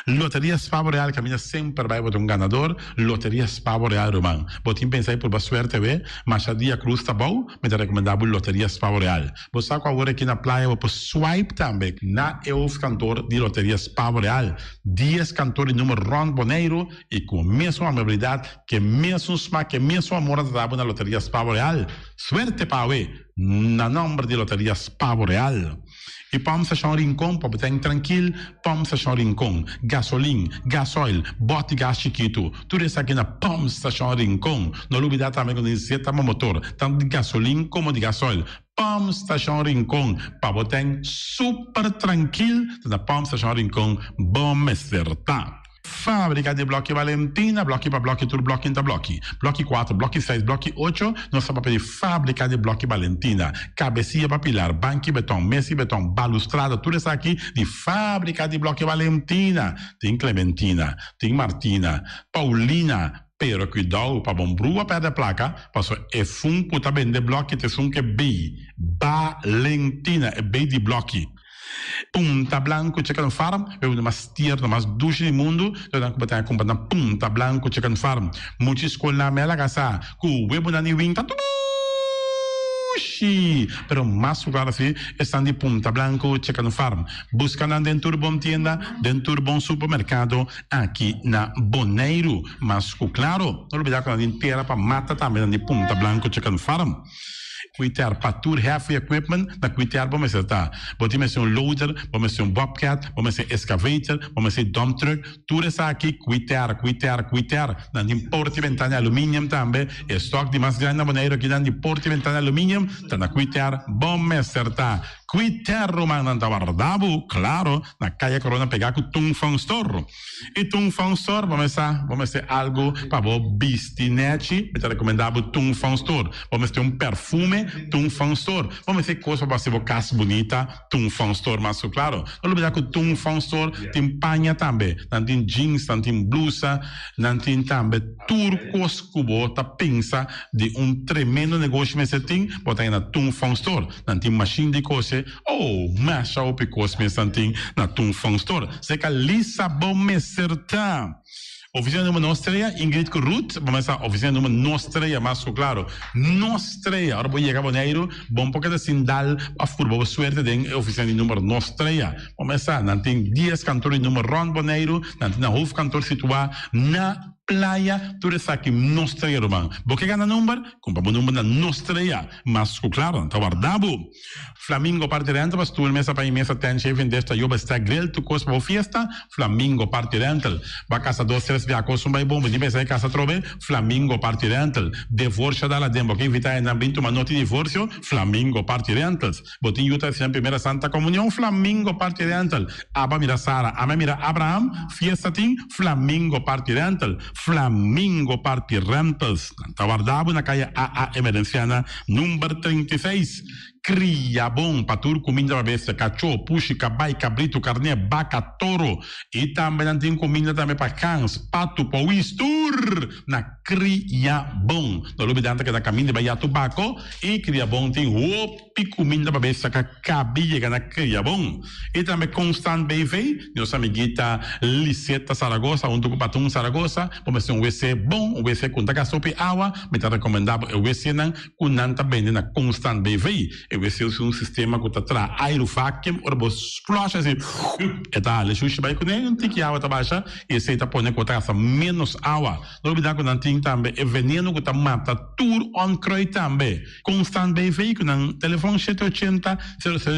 Loteria Spavo Real, que a minha sempre vai botar ganador, Loteria Spavo Real, Roman. Botim pensei por Basuer TV, Machadia Cruz tá bom, mas é recomendável Loteria Spavo Real. Você sabe agora aqui na praia, vou swipe também, na eu cantor de Loteria Spavo Real. 10 cantores número Ron Boneiro, e com a mesma amabilidade, que mesmo smack, que mesmo amor da na Loteria Spavo Real. Suerte para ver na nombre de Loteria Spavo Real. E vamos achar rincón, para estar tranquilo, vamos achar rincón. Gasolina, gasoil, bote gás chiquito. Tudo isso aqui na vamos achar rincón. Não olvidar também quando diz motor, tanto de gasolina como de gasoil. Vamos Station Rincón, para botar super tranquilo, na vamos Station Rincón, bom acertar. Fábrica de Blochi Valentina, blochi para blochi, tudo blochi inta blochi. Blochi 4, blochi 6, blochi 8, nossa papel de Fábrica de Blochi Valentina. Cabecinha para pilar, banco betão, mesa betão, balustrada, tudo isso aqui de Fábrica de Blochi Valentina. Tem Clementina, tem Martina, Paulina, pero cuidado para bom brua perder placa, passou é funko tá bem de blochi, te sum que B, Valentina, é B de blochi. Punta Blanco Chicken Farm, é uma das tierras mais doces do mundo. Então, eu tenho comprado na Punta Blanco Chicken Farm. Muitas escolas na mela casa, com o web na New Wing, pero mais claro assim, estão de Punta Blanco Chicken Farm. Buscando dentro de bom tienda, dentro de bom supermercado, aqui na Boneiro. Mas claro, não olvidar que a gente terra para mata também de Punta Blanco Chicken Farm. Cuitar para tudo heavy equipment, na cuitar vamos acertar. Vamos ser loader, vamos ser bobcat, vamos ser excavator, vamos ser dump truck, tudo isso aqui, cuitar. Na porta e ventana alumínio também, estoque de mais grande maneira aqui na porta e ventana alumínio, tá na cuitar, vamos acertar. Cuitar Romano Antavardabo, claro, na calle Corona pegar com Tung Fang Store. E Tung Fang Store, vamos ser algo para o bistinete, é recomendável Tung Fang Store. Vamos ter perfume, Tung Fang Store. Vamos ter coisa para ser casa bonita, Tung Fang Store, mas claro. Não olvidar que o Tung Fang Store tem panha também, não tem jeans, não tem blusa, não tem também turcos cubo, tá pensa de tremendo negócio, mas você tem, botar aí na Tung Fang Store, não tem machine de coisa, masha o picos, mas não tem na Tung Fang Store. Você que lisa bom me acertar. Oficina número Nostreia, Ingrid Ruth, vamos a oficina número Nostreia, mas claro, Nostreia, agora vou chegar a Boneiro, bom porque da Sindal, a furba, suerte de oficina número Nostreia. Vamos a, não tem 10 cantores número Ron Boneiro, não tem na Hof cantor situado na Playa, tudo isso aqui, Nostreia, Roman. Porque ganha número? Compra o número na Nostreia, mas claro, está guardado. Flamingo parte rental, mas tu mesa para imensa tem chefe desta yoba está grel, tu costa para fiesta, Flamingo parte rental. Vai casa 2 3 via costa vai bom, mas vai casa trobe, Flamingo parte rental. Divorcio dalla dembo, que invita na bintu uma nota de divórcio, Flamingo parte rentals. Botin yuta na primeira Santa Comunhão, Flamingo parte rental. Aba mira Sara, ama mira Abraham, fiesta tim, Flamingo parte rental. Flamingo Party Rentals, Tavardabo, na calle AA Emerenciana, número 36. Cria bom para tudo, comida para besta, cachorro, puxe, cabai, cabrito, carne, vaca, touro. E também tem comida também para cães, pato, pauistur. Na Cria bom. Não olvidando que na caminho de Bahia Tubaco. E Cria bom tem roupa comida para besta, que cabia na Cria bom. E também Constant BV, nossa amiguita Liseta Saragossa, um tucupatum Saragossa. vamos ser WC bom, WC com taca sopa água, me tá recomendado o WC não com nanta bem na constant BVI. O WC é um sistema que tá aerovacuum, ou vos flush assim, e tá, le xuxa vai com um tique água tá baixa, e você tá põe com taca menos água. Não olvidar que não tem também é veneno que tá mata tour on croy também. Constant BVI com um telefone 780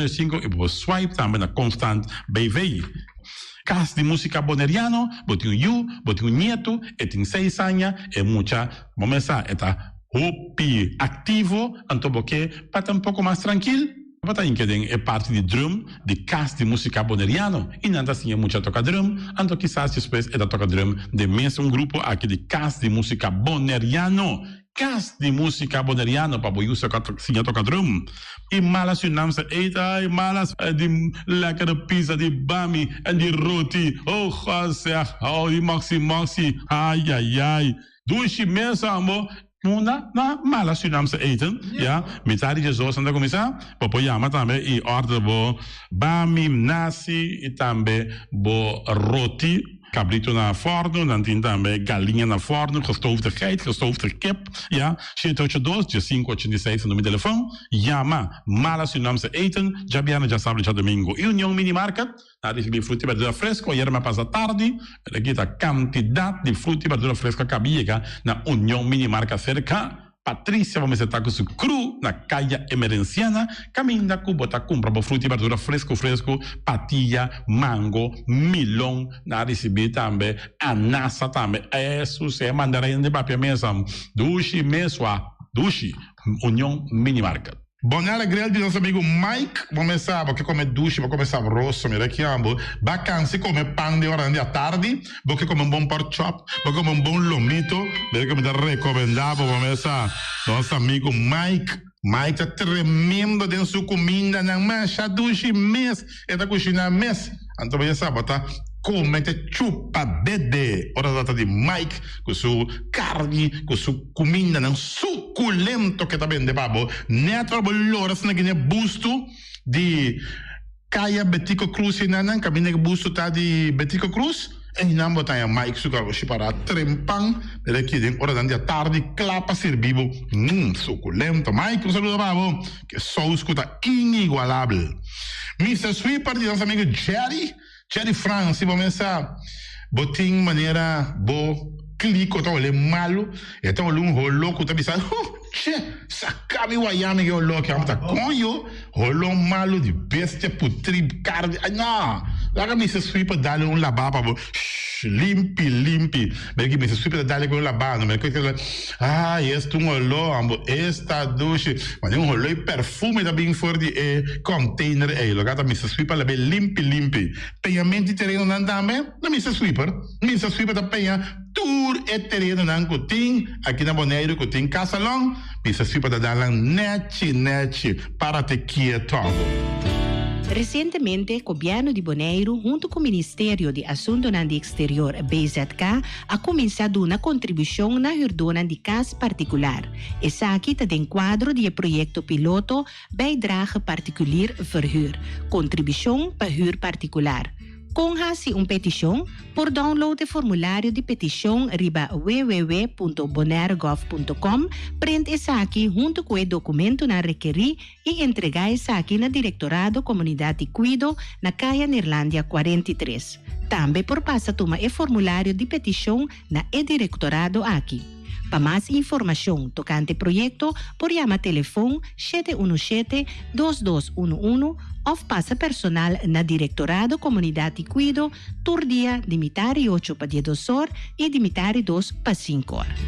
005 e vos swipe também na constant BVI. Casa de música boneriano, botinho you, botinho nieto, tem 6 anos, e mucha, vamos lá, está hopi ativo, então porque para estar um pouco mais tranquilo, para estar é parte de drum, de casa de música boneriano, e não assim é mucha toca drum, então quizás depois é da toca drum de mesmo grupo aqui de casa de música boneriano. Casa de música boneriano para boiar se toca drum. E malas o nome eita, e malas de lekkere pizza de bami e de roti. Oh, zeg, oh, die maxi, ai. Douche mensen, amor. Na malas o nome eten, ja. Metade de zoos anda começar, papo yama também e ordem bo bami, nasi e também bo roti. Cabrito na forno, dan tem também galinha na forno, gestoofde geit, gestoofde kip, ja. 782, 586 no meu telefone, Yama, mala se nome se eten, já biana já sábado, já domingo. E União Mini Market, na recebi fruta e verdura fresco, ayer me passa tarde, aqui a quantidade de fruta e verdura fresca cabia na União Mini Market cerca. Patrícia, vamos estar com o cru na caia emerenciana, caminha com botar compra fruta e verdura fresco, patilha, mango, milão, na receber também, anassa também, isso é mandarim de papel mesmo, dushi mesmo, dushi, União Mini Market. Buona alegria de nosso amigo Mike. Vamos começar, porque come duche, vamos começar rosso, me rechiamo. Vacanze come pan de hora de tarde, porque come um bom pork chop, porque come um bom lomito, porque me dá recomendado, vamos começar. Nosso amigo Mike. Mike tá tremendo dentro da sua comida, não mexe, duche mês, é da cozinha mês. Então, você sabe, tá? Comete chupa dede. Ora data de Mike, com sua carne, com sua comida, não suculento que tá bem de babo. Neto bolora, se não busto de Caia Betico Cruz, e não, caminha que busto tá de Betico Cruz. E não botar a Mike sugar hoje para trempang, ele aqui dentro hora da tarde, clapa servivo, suculento. Mike, um saludo babo, que só escuta inigualável. Mr. Sweeper, de nosso amigo Jerry France, vamos começar. Botim maneira boa, clico, tá olhando malo, então olhando rolo, que tá pensando, sacabe o ayame que olhou, que tá conho, rolo malo de bestia, putri, carne, não, lá que Mr. Sweeper dá-lhe lavaba, limpi, porque Mr. Sweeper dá-lhe com lavaba, mas que este olhou, esta douche, mas um olhou e perfume também fora de container, lo que Mr. Sweeper lhe limpi, pagamento de terreno não também, na Mr. Sweeper tá pagando tour e terreno não cotim, aqui na Boneiro cotim Casalão, Mr. Sweeper tá dando net para te quieto. Recentemente, o governo de Bonaire, junto com o Ministério de Assuntos Exteriores, BZK, ha começado uma contribuição na herdona de casa particular. Essa aqui está em quadro de projeto piloto Bijdrage Particulier Verhuur, contribuição para huur particular. Conha-se petição por download o formulário de petição riba www.bonaire.gov.com, prende essa aqui junto com o documento na requerir e entregar essa aqui na Diretorado Comunidade de Cuido na Caia Neerlândia 43. Também por passa tomar o formulário de petição na e-Diretorado aqui. Para mais informação tocante projeto, por chamar telefone 717-2211 ou passa personal na Diretorado Comunidade de Cuido, turdia de mitari 8 para 10 horas e de mitari 2 para 5 horas.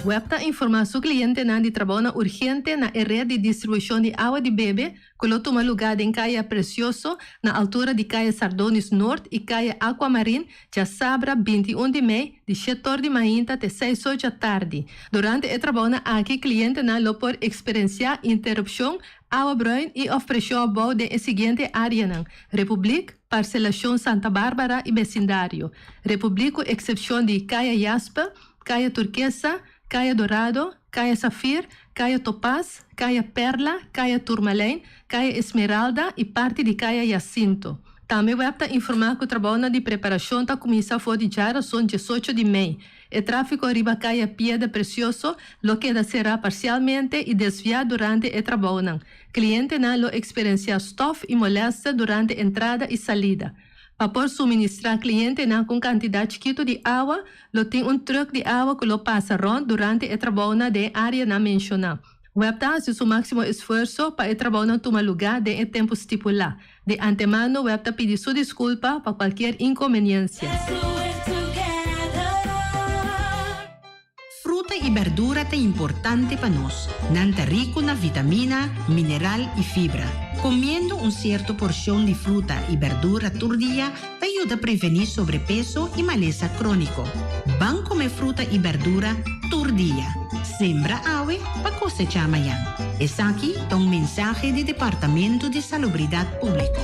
Webta informa su cliente na de trabalho urgente na rede de distribuição de água de bebê, que toma lugar em Caia Precioso, na altura de Caia Sardonis Norte e Caia Aquamarin, já sabra 21 de maio, de 7 horas de manhã até 6 horas da tarde. Durante o trabalho, aqui cliente na lo por experienciar interrupção, água bruin e ofereceu bom de seguinte área: República, Parcelação Santa Bárbara e Vecindário, República, exceção de Caia Jaspa, Caia Turquesa, Kaya Dorado, Kaya Safir, Kaya Topaz, Kaya Perla, Kaya Turmalém, Kaya Esmeralda e parte de Kaya Jacinto. Também vai informar que o trabalho de preparação está começando a fodijar são 18 de maio. O tráfego arriba Kaya Piedra Precioso, lo que será parcialmente e desviado durante o trabalho. Cliente não lo experiencia stop e molesta durante entrada e salida. Para poder suministrar cliente com quantidade chiquita de água, lo tem truck de água que lo passa rond durante o trabalho de área na mencionada. Webta hace su máximo esfuerzo para el trabajo no tomar lugar de el tiempo estipulado. De antemano, Webta pide su disculpa para cualquier inconveniencia. Fruta y verdura es importante para nosotros. Nanta rico en vitamina, mineral y fibra. Comiendo una cierta porción de fruta y verdura por día te ayuda a prevenir sobrepeso y maleza crónico. Van comer fruta y verdura por día. Sembra ave para cosechar mañana. Es aquí un mensaje del Departamento de Salubridad Pública.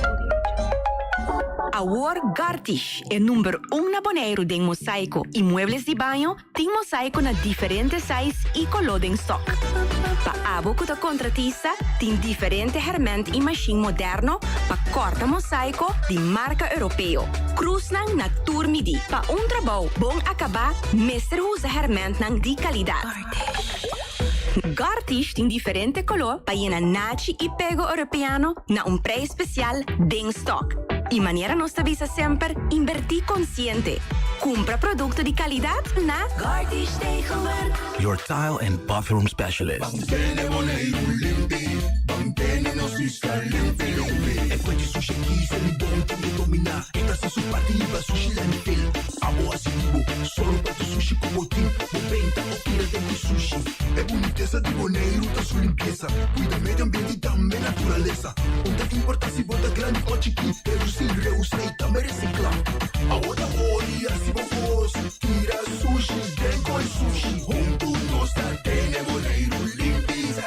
Award Gartish é número 1 na Bonaire de mosaico e muebles de banho, tem mosaico na diferentes sizes e color em stock. Para abo que contratista, tem diferente herramienta e machine moderno para corta mosaico de marca europeu. Cruz nang na Turmidi, para trabalho bom acabar, mestre usa herramienta de qualidade. Gartish tem diferente color para ir na nachi e pego europeano na preço especial de stock. E maneira nossa visa sempre invertir consciente. Compra produto de qualidade na Gartish Tegenwerk. Your tile and bathroom specialist. E poi sushi chi se li bonti di domina. Esta se su partiva sushi landfill. Amo asitivo, solo para sushi como Kim. 90 o pira de sushi. É boniteza de Bonaire, tá sua limpeza. Cuida meio ambiente e também natureza. Onde importa se bota grande ou chiquinho. Reusa e também reciclar. A outra olha se vamos tira sushi, vem com sushi. Juntos nós tem Bonaire limpeza.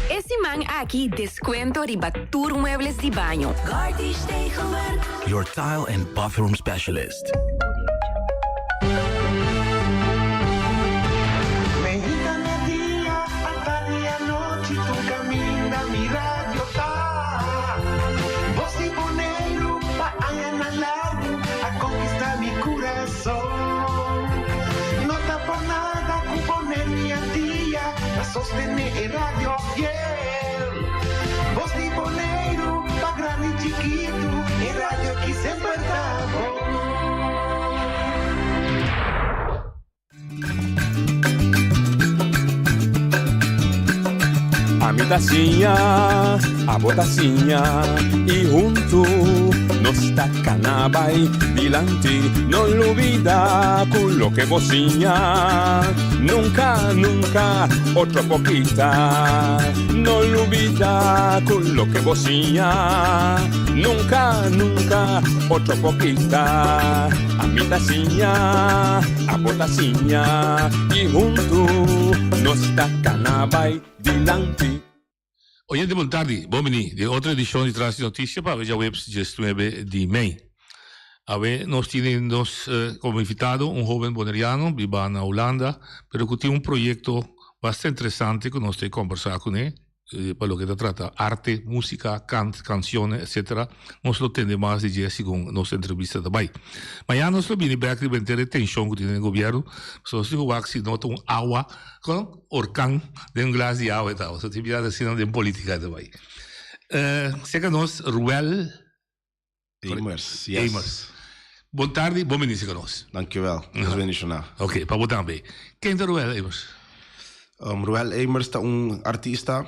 Esse man aqui descuento ribatur muebles de banho. Gartish Tegenwerk. Your tile and bathroom specialist. Sostener Radio Fiel. Voz de Bonaire, pa' grande y chiquito, en radio aquí siempre estamos. A mi tacinha, a botacinha, e junto nos tacanabay dilante, no lo olvida con lo que bocinha. Nunca, nunca, otra poquita, no lo olvida con lo que bocinha. Nunca, nunca, otra poquita, a mi tacinha, a botacinha, y junto nos tacanabay dilante. Oyente, boa tarde. Bom-vindo de outra edição de Trans Notícia para ver a web de 19 de maio. Nós temos como invitado jovem bonaireano, vive na Holanda, pero que tem projeto bastante interessante que nós temos que conversar com ele, para o que se trata arte, música, canções, etc. Nós lo temos mais de 10 segundos nossa entrevista também. Amanhã nós lo vamos ver que vai ter tensão que tem no governo, só se o se nota água com orcão de glas de água e tal. Só tem que assim de política também. Seja nós, Ruel Eimers, yes. Eimers. Boa tarde, bom início conosco. Dankjewel, dat is benissimo. Ok, para botar bem. Quem é Ruel Eimers? Ruel Eimers é artista,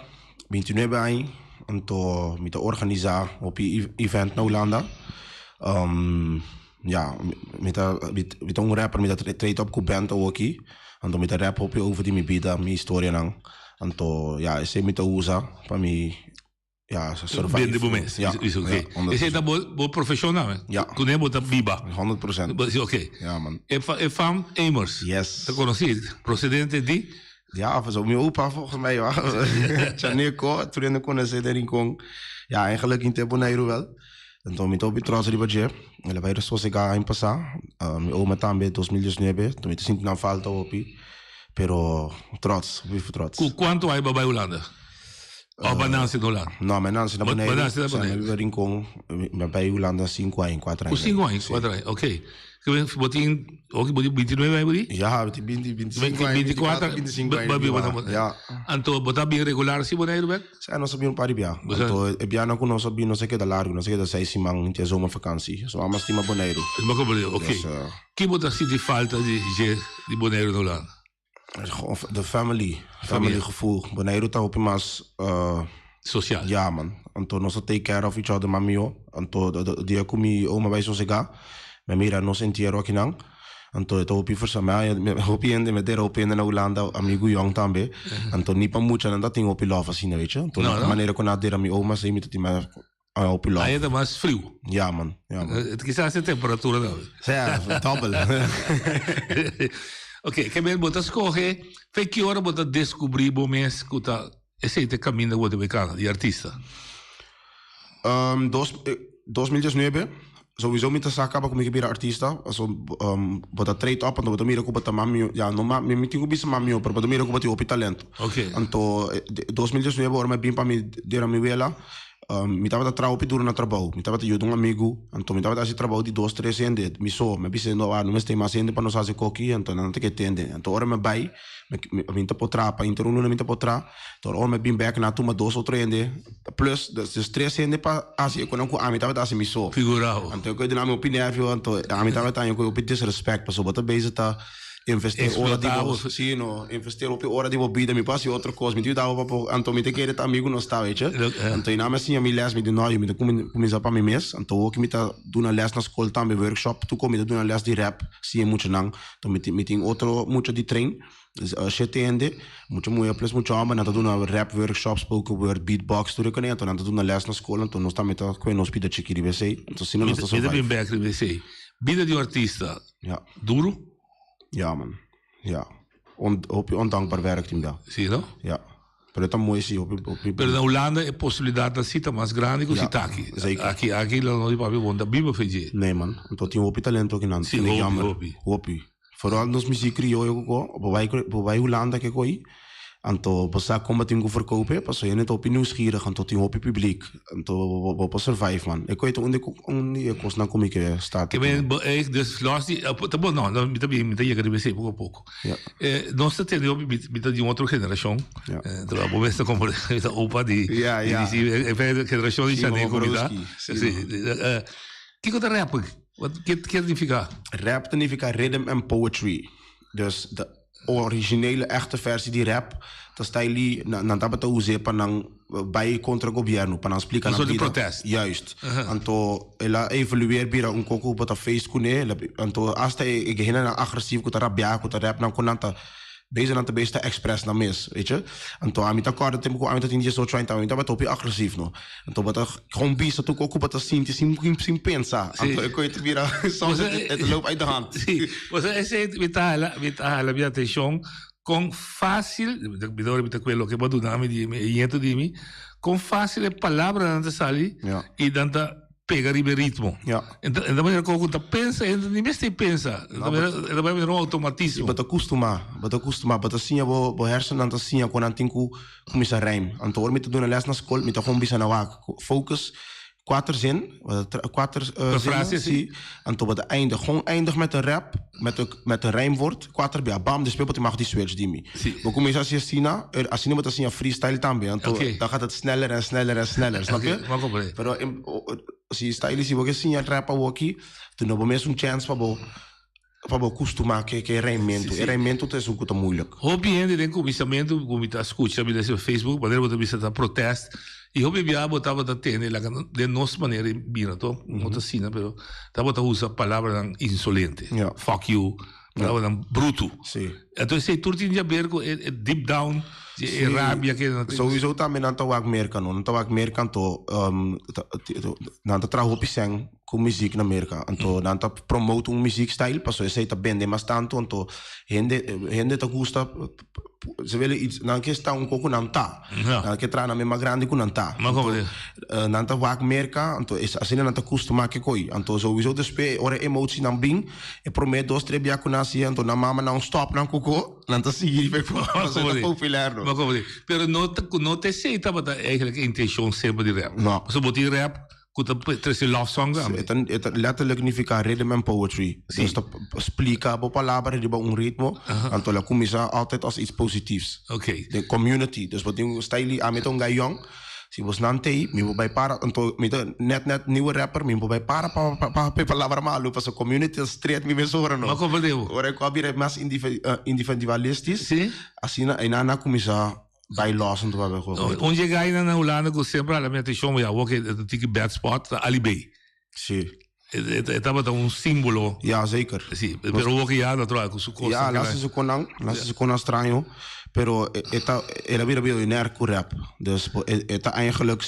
29 anos, então me organiza op event na Holanda. Met een rapper met dat treedt op Kubenta ook hier. Então met een rap op over die me bida, mijn historie nang. Então is met de usa para me survive. Bem de momento, isso ok. Esse é bom profissional, né? Ja. Quando é botar biba. 100%. Ok. Ja man. É fam Eimers. Yes. Te conhecido, procedente de? Ja, van zo mijn opa volgens mij, ja. Tjaneko, toen ik kon zeggen, ja, eigenlijk in Bonaire wel. Então, me estou troço de budget. Ela vai sossegar em passar. Me oma também 2019. Então, me sinto na falta opi. Pero troço, vivo troço. Quanto aí babai Holanda? Ou banança do Holanda? Não, banança da Bonaire. Banança da Bonaire. Eu vim com babai Holanda 5 anos, 4 anos. 5 anos, 4 anos, ok. Botin, ok, botin 29 anos, botin? Já, 25 anos, 24, 25 anos. Babi, Anto, botar bem regular se Bonaire, Beck? Sim, nós sabíamos para ir. Então, é bem não nós sabíamos, não sei que da largo, não sei que da 6 semanas, tem uma vacança. Só amas estima Bonaire. Ok. Que botar se de falta de Bonaire no Holanda? De family gevoel. Bonaire está op mas social. Ja man. Anto nós take care of each other mamio. Anto dia comi oma vai sossegar. Me mira nos entierro aqui não. Anto eu op for sama. Hopi ende meter op ende na Holanda amigo jong também. Anto ni pa mucha nada tem op love assim, weet je. Anto na maneira que na dera mi oma sei me te ma op love. Aí é mais frio. Ja man. Quizás a temperatura não. Sim, double. Ok, que bem botar escorrer. Foi que hora botar descobrir bom mês que tá esse é o caminho da Guatemala de artista. 2019 sowieso met de zaak heb ik me gebeuren artista. Also botar trade up, então botar mira que botar mami, ja, no mami, me tinha visto mami, pero botar mira que botar o talento. Ok. Então 2019 ora me bem para me der mi vela. Me tava trabalhando durante o trabalho, me tava ajudando amigo, então me tava fazendo trabalho de 2, 3 anos, me só, me disse não, não tem mais anos para nós fazer coque, então não tem que entender. Então ora me vai, me tá por trás, para interromper me tá por trás, então ora me bem back na turma 2 ou 3 anos, plus desses 3 anos para assim, quando eu me tava fazendo me só. Figurado. Então eu dei na minha opinião, então a me tava tendo eu pedi desrespeito, para sobre base tá investir hora de você, sim, não, investir hora de bebida, me passa outra coisa, me dava para então me tem que ir amigo não está, veja. Então na minha assim, me les me de nós, me começar para mim mês, então o que me tá dando les na escola também workshop, tu come dando les de rap, sim muito não, então me tem outro muito de treino, chetende, muito mulher plus muito homem, então dando rap workshops, spoken word, beatbox, tudo que nem, então dando les na escola, então nós também tá com nós pida chiquiri VC, então se não nós tá só vai. Bem back de VC. Vida de artista. Duro? Ja, man. Ja. Ondankbaar werkt hij daar. Zie je dat? Ja. Maar dat is mooi, zie je. Maar in Holanda is de possibiliteit dat het más grande que het aquí. Zeker. Aquí não é para wonder bibo feije. Nee, man. Want hij heeft talent ook in hand. Sim, hopi. Vooral nos muziek creëren ook. Bij Holanda que coi. Anto passa como tem que verkopen, passa je net op nieuwsgierig, anto tem op publiek, anto op survive man. Ik weet onde kos na como que está. Que bem, dus los tá bom não, me tá chegando bem pouco a pouco. Nós temos uma de outra geração. Então a boa como essa opa de geração de Chanel como tá. Que coisa rap? Que significa? Rap significa rhythm and poetry. Dus de originele echte versie die rap, dat sta je na tabata usar para não bij contra governo, para não explicar na vida. Protest. Juist. Então ela evoluer bira coco para face kune, então hasta e gehena na agressief kuta rap na konanta. Bezig aan te beste express na mis, weet je? Então a mim tá corda tempo com a mim tá tinha só trying tá, então tá agressivo, não? Então bota com bicho tu coco bota sim pensar. Então eu coito vira só het loop uit de hand. Sim. Você esse vitala minha atenção com fácil, me dou me quello que boto na me diento di mi, com fácil palavra antes ali e danta pegar o ritmo. Então, da maneira como tu pensa, nem mesmo pensa. Da maneira um automatismo. Bota acostumar, bota assim, bo hersenen anta assim, quando antinco começa a rijm. Então, hoor me te doen een les na school, me te gewoon bisa na wak. Focus, 4 zin, 4 frases, sim. Então, bota eindig, gewoon eindig met een rap, met een rijmwoord, 4 bia, bam, de speelt mag die switch die me. We começa assim bota assim a freestyle também. Então, dan gaat het sneller en sneller en sneller, snap je? Pero si style si você sim rap aqui, tu não vamos um chance para acostumar que reimento. Reimento é um coisa moeilijk. Hobby ainda tem comissamento, como tá escuta me nesse Facebook, mas eu também está protest. E hobby bia botava da tende lá de nossa maneira bina to, muito assim, pero tá bota usa palavra insolente. Fuck you. Palavra bruto. Sim. Então esse tudo tinha a ver com deep down. Rabia que sowieso também não estou a América não estou a América então não estou trabalhando pisang com música na América então não estou promote muziekstijl pas esse está bem mas tanto então gente tá gosta ze willen iets, dan kies staan ook nanta. Dan kies trana met grande kunanta. Nanta waak merka, anto is asina nanta kusto make koi. Anto sowieso de spe ore emotie nan bing. E promet dos tre bia kunasi anto na mama na stop nan kuko. Nanta sigi per favore. Populair no. Maar kom maar. Pero no te sei dat eigenlijk intention sempre di rap. No. So bot die rap er is een love song dan. Het letterlijk significa rhythm and poetry. Dus dat explica op palabra die een ritmo. En to la kumisa altijd als iets positiefs. Oké. De community. Dus wat die stijl aan met een guy jong. Si was nante, mi bij para, net nieuwe rapper, mi bij para palabra malo, pas community street mi besora no. Maar kom maar deel. Ora ik abire mas individualistisch. Sí. Asina enana kumisa bij los en toe gewoon. Onde ga je naar Holanda go sempre la mete show ya woke the tiki bad spot Ali Bay. Sí. Estaba un símbolo. Ja, zeker. Sí, pero woke ya no troa con su cosa. Ja, laat ze konan stranho. Pero era weer een nerco rap. Dus het eigenlijk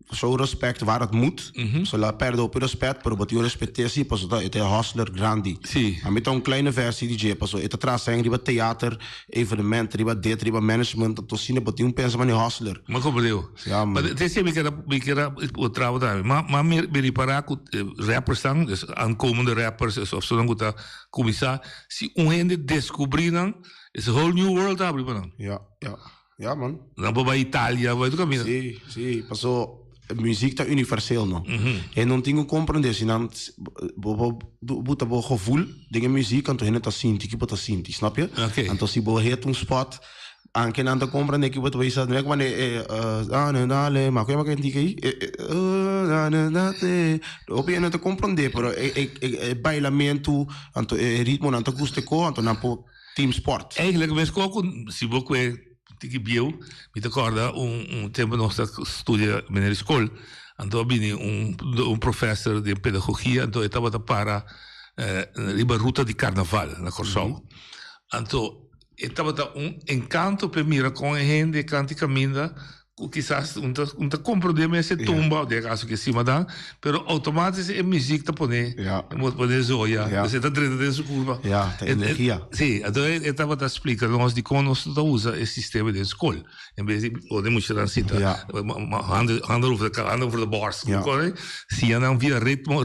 zo respect waar het moet. Zo la perdo op respect, pero wat je respecteert zie pas dat het hustler grandi. Sí. En met een kleine versie DJ pas het tra zijn riba theater, evenementen, riba dit, riba management, tot zien wat die pensa van hustler. Maar kom maar. Ja, maar het is een keer trouwens daar. Maar meer para rappers dan, dus aankomende rappers of zo dan goed commissar, si gente descobriram is a whole new world abri man. Ja man. Dan bij Italia, vai tu cammina. Sì, passò muziek ta universeel no. En non tingo comprende si nan buta bo gevoel dingen muziek kan to hen ta sinti, ki bota sinti, snap je? En to si bo het un spot anche nan ta comprende ki bota weisa, nek man dale, ma ko ma kan diki op je net te comprende, pero bailamento, anto ritmo nan ta guste ko, anto nan po team sport. Eigenlijk ben ik ook si bo tiki bio, mi ricorda un tempo nostra studia nella scuola, andò bene un professor di pedagogia, andò estava da para riba ruta di carnaval na Corsol. Andò estava da un encanto per mira con gente canti caminda, quizás un te comprende esse tumba, de caso que cima dan, pero automatisch in muziek te pone, moet poner zoia, dus het drinkt in zijn curva. Ja, de energia. Sì, allora estava da spiegare, nós di conosco da usa il sistema di scuola, invece de moet je dan zitten, handen over de bars, sia dan via ritmo,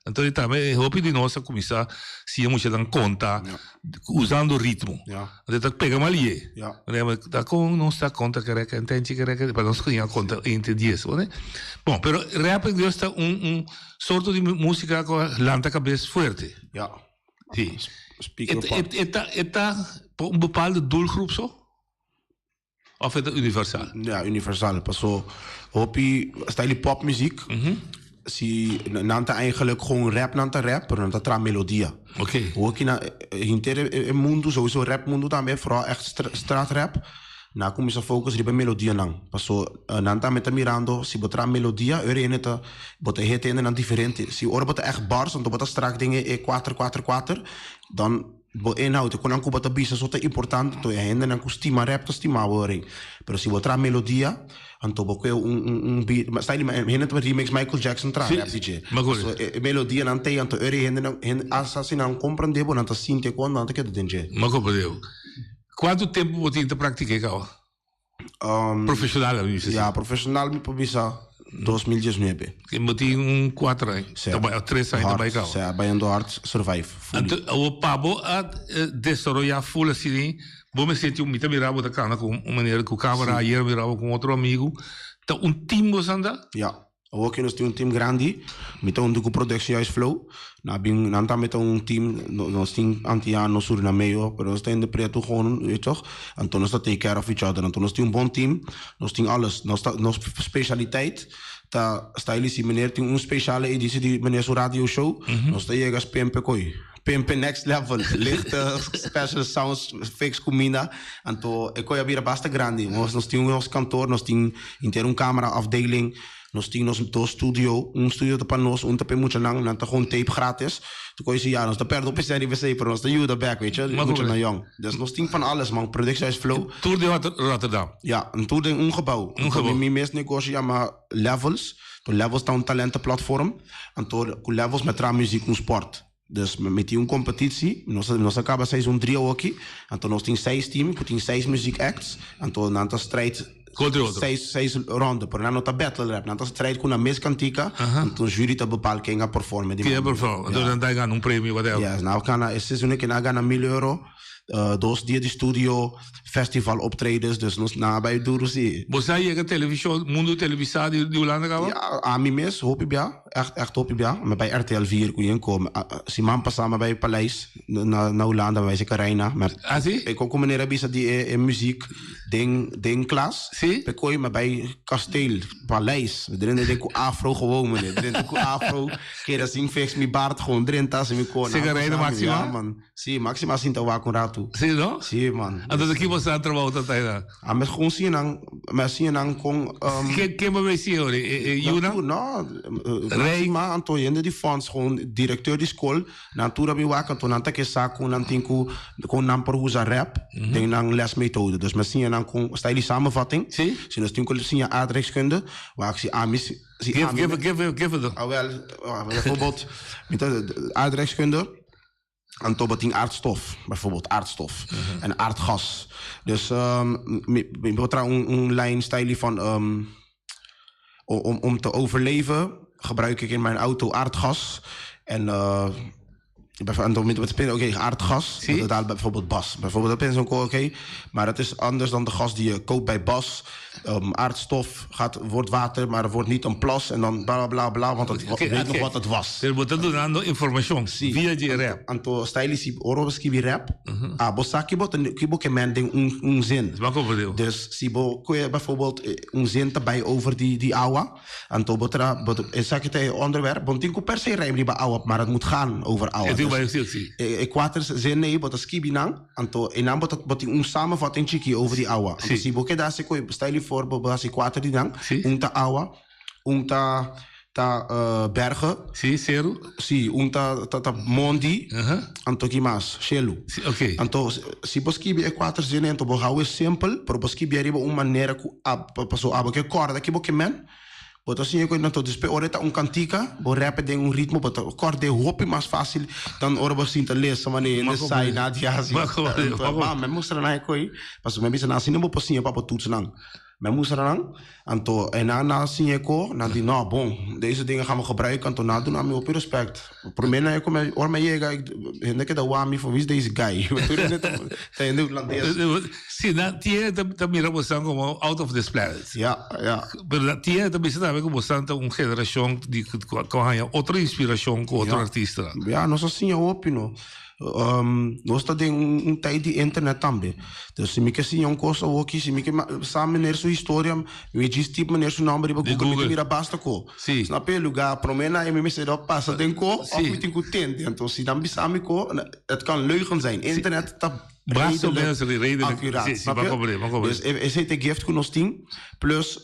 então também hoop die nossa comissão sia moet je dan conta usando ritmo. Então pega mal ali. Da com não está conta que reca, entende que reca, para nós ganhar conta entre 10, né? Bom, pero rap está sorto de música com lanta cabeça forte. Ja. Sim. Eta bepaalde doelgroep zo? Of het universal? Ja, universal. Paso hopi style popmuziek. Si nanta eigenlijk gewoon rap nanta rap, pero nanta tra melodia. Oké. Ook in het mundo, sowieso rap mundo também, vooral echt straatrap. Na kom je focus riba melodia nang. Paso nanta met mirando, si botra melodia, ereneta, bota het en dan diferente. Si ora bota echt bars, dan bota strak dingen 4 dan bo inhoud kon anku bota bisa so te importante to hende nan kustima rap to stima woring. Pero si botra melodia, anto bo beat, maar stai hende to remix Michael Jackson tra rap DJ. So melodia nan te anto hende assassin nan comprendebo nan ta sinte kon nan te DJ. Maar comprendebo. Quanto tempo você tem praticar? Profissional, ja, profissional me pobisa 2019. Que tem 4 anos. Trabalha 3 anos também cá. Trabalhando hard, survive. Então, o pabo a desarrollar full assim, vou me sentir me mirava da cana com uma maneira que o câmera ayer mirava com outro amigo. Então, team você anda? Ja. Ook nós temos team grande, met een production juist flow. Nanta met een team, nós temos anti-ano sur na meio, pero nós temos de preto gewoon, weet toch? Então nós take care of each other. Então nós temos bom team, nós temos alles, nós specialiteit. Ta stylist meneer tem speciale editie die meneer zo radio show. Nós temos as PMP koi. PMP next level, lichte special sounds, fix comida. Então eu koi abrir basta grande. Nós temos ons kantoor, nós temos inteiro camera afdeling. Nós tínhamos um studio para nós, tape muito lang, nós gewoon tape gratis. Toen kon je zeggen, ja, nós perde op een wc, pero nós you the back, weet je, moet je naar jong. Dus nós tien van alles, man, productiehuis flow. Tour de Rotterdam. Ja, een tour de een gebouw. Mijn meeste negotie, maar levels. Toen levels staan een talentenplatform. En toen levels met muziek en sport. Dus met die competitie, nós acaba seizoen 3 aqui, então nós tem 6 times, tem 6 music acts, então nós strijd 6 ronden, por nós tá battle rap, nós strijd com a mesma cantica, então o júri tá bepal quem a performe. Quem a performe, então nós ganha prêmio whatever. Ja, nou kan esse seizoen que nós ganha €1.000. 2 dias de studio, festival optredens, dus nos nabij duro zie. Você aí televisão, mundo televisado de Holanda gaan? Ja, a mim mesmo, hoop ik ja, echt hoop ik ja. Maar bij RTL 4 kun je komen. Si man passa maar bij Paleis na Holanda, bij ze Carina. Ah zie? Ik kom meneer Rabisa die muziek ding klas. Zie? Ik kom maar bij Kasteel, Paleis. We drinken denk afro gewoon meneer. Drinken afro. Keer dat zing fix mijn baard gewoon drin tas en mijn kon. Sigarette Maxima? Ja man. Zie, Maxima zien te waken rato. Zie no? Zie man. Então aqui você entra volta tá aí. Ah, mas com sinang, com que me senhor, Yuna? No, Reima Anto yende die fonds gewoon directeur die school, natura bi waken to nanta ke saku nantinku kon nampor huza rap, ding nang lesmethode. Dus mas zien dan kon sta die samenvatting. Zie? Zien dus tinko zien je aardrijkskunde, waar ik zie amis Give it. Ah wel, bijvoorbeeld met de aardrijkskunde. En toch betekent aardstof, bijvoorbeeld aardstof en aardgas. Dus ik een lijnstijl van om te overleven gebruik ik in mijn auto aardgas en oké, aardgas, dat bijvoorbeeld Bas. Bijvoorbeeld dat is ook oké, maar het is anders dan de gas die je koopt bij Bas. Aardstof wordt water, maar er wordt niet een plas en dan bla bla bla, want het weet nog wat het was. Er wordt dando informatie via die rap. Anto stylish orobeski rap. Bosaki kibo kemen ding een zin. Dus sibo kun bijvoorbeeld een zin erbij over die awa. Anto botra sakite onderwerp, want ik per se rijm die bij awa, maar het moet gaan over awa. Equator zin nee, bot skibi nang. Anto enam bot een samenvatting chiki over die awa. Anto sibo ke da se ko stylish voor basi quatro di nang. Unta awa, unta bergen. Sim, Cero. Sim, ta mondi. Anto kimas, shelu. Ok. Anto si boskibi e quatro zine anto bohau é simples, pero boskibi arriba uma maneira ku passo abo que corda que bokemen. Bota assim eu não tô despe oreta cantica, bo rap tem ritmo, bota corda hopi mais fácil dan ora bosinta lesa maneira ne sai na diasi. Mas mostra na coi, passo me bisa na sine bo posinha papo tuts nang. Mijn moeder dan, en na zie ik ook, dan die nou bon, deze dingen gaan we gebruiken, en toen na doen aan mij op respect. Voor mij nou ik kom hoor mij jega, ik denk dat wami van wie is deze guy? Hij nu Holandês. Sim, na tinha também mostrando como out of this planet. Ja. Pero tinha também se também mostrando uma geração de com outra inspiração com outro artista. Ja, nós assim é opino. Nós temos tijd die internet também. Dus se me quer sim coisa ou que se me quer saber meneer sua história, me diz tipo meneer sua nome de Google, me mira basta co. Snap je lugar, promena e me se dat passa denko, of we tinko tent. Então se dan bisami co, het kan leugen zijn. Internet dat redelijk accuraat. Dus is het een gift qu'on osting plus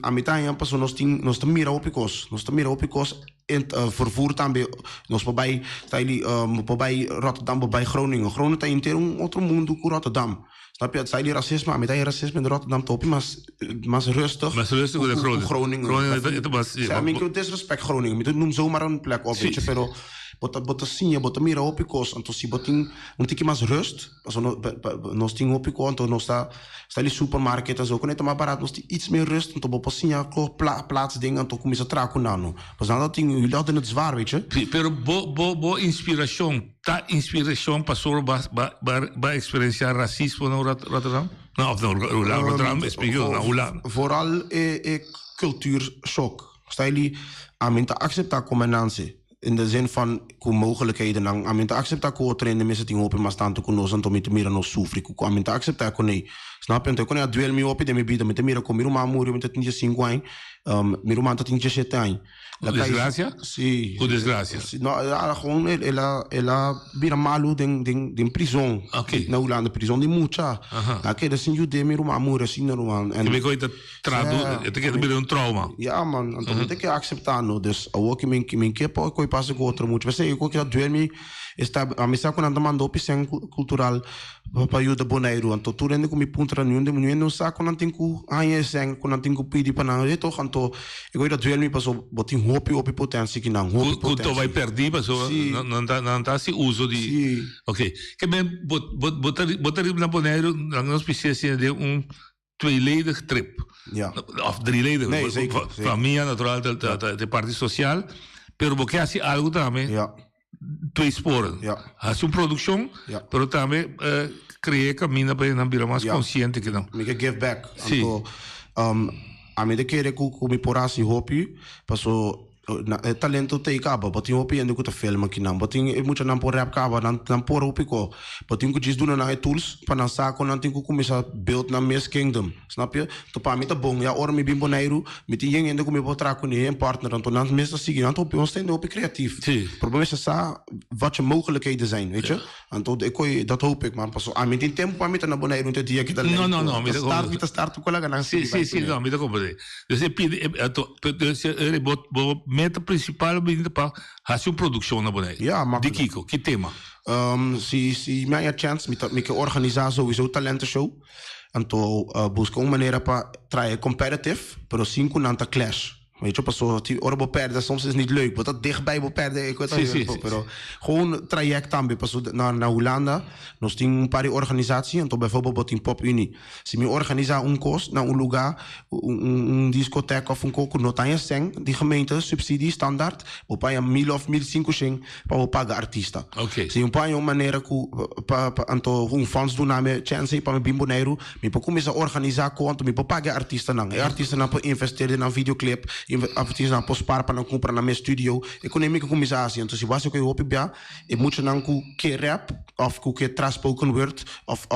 a mitad ya paso nos te mira opikos in vervoer também nos bij bij Rotterdam bij Groningen tá inteiro outro mundo com Rotterdam. Snap je? Het zijn die racisme, met die racisme in Rotterdam topi, maar rustig. Maar rustig de Groningen. Het is disrespect Groningen. Je noemt zomaar een plek op, weet je, pero bota sim, bota mira opicos, então se botin um tique mais rust, nós ting opicos, então nós está ali supermarket en zo, kon het maar baraat, nós iets meer rust, então bota sim ja plaats dingen, então começa a traco nano. Pas dan dat ding, jullie hadden het zwaar, weet je. Pero bo inspiração, ta inspiração passou ba experienciar racismo no Rotterdam? Nou, of no Rotterdam, especial na Holland. Vooral cultuurshock. Sta jullie aan te accepteren combinatie. In de zin van mogelijkheden lang amin te acceptar ko trainen mensen ting open maar staan te konos en te mira no sufri ko amin te acceptar ko nee snap je ko nee duel mi opi de mi bida te mira ko miru ma muri met tinje 5 ans miru ma tinje 7 ans la desgracia sí por desgracia no gewoon ela vira malu den prison na Holanda prison de mucha que de sin jude miru ma muri sin normal en me coita tradu te queda bir un trauma ja man então tem que acceptar no dus ook min que ko passa com outro muito você eu que duel mi está a missa con andando opção cultural para ajuda boneiro então tu rende com mi puntra nenhum de nenhum não saco não tem cu aí sen com não tem cu pedi para não é toch anto ik weet dat duel mi paso botin hopi potentie kinang hopi potentie. Quando vai perdi, paso non tá si uso di. Ok. Que ben botar na Bonaire dan speciaal de tweeledig trip. Ja. Of drieledig. Nee, zeker. Familia natural de parte social. Pero porque hace algo também. Ja. Twee sporen. Ja. Hace uma produção, pero também cria caminho para não virar mais consciente que não. Me give back. Sim. A mim de querer que me porasi hopi, passo talento te acaba, botin hopi ando com a filma aqui não, botin muito não por rap acaba, não por hopi ko, botin que diz do na tools, para não saco não tem que começar build na mes kingdom, snap je? To pa mim tá bom, ja ora me bim Bonaire, me tinha ainda como eu trago com een partner, então não mes seguir, então op ons staan hopi creatief. O probleem is dat wat je mogelijkheden zijn, weet je? En dat hoop ik, maar pas aan met die tempo, aan met naar Bonaire, niet die ik dat. No, me start com colega não. Sim, não, me dá compreender. Dus meta principal para fazer produção na Bonaire. Ja, maar de Kiko, que tema? Se mij a chance, me que organizar sowieso talentenshow. Então, busca uma maneira para trazer competitive, pero cinco não tá clash. Weet je, pas zo, ora perde, soms is het niet leuk, want dat dichtbij perde, ik weet het niet. Pero gewoon traject dan, pas naar Hollanda, nos tem een paar organisatie, en toch bijvoorbeeld in Pop Unie. Si me organiza un kos naar een lugar, een discotheek of een koko, no tanja seng, die gemeente, subsidie, standaard, we paien 1000 of 1500 para we pagar artista. Okay. Si un paien een manier anto un fans doen naar me chance para me Bonaire, me po começar organizar conto, me po pagar artista nang, artista na po investeren na videoclip. Artista na pospar para não comprar na minha studio economica comissaria então se você que hopi bia e muito não que rap of que trans spoken word of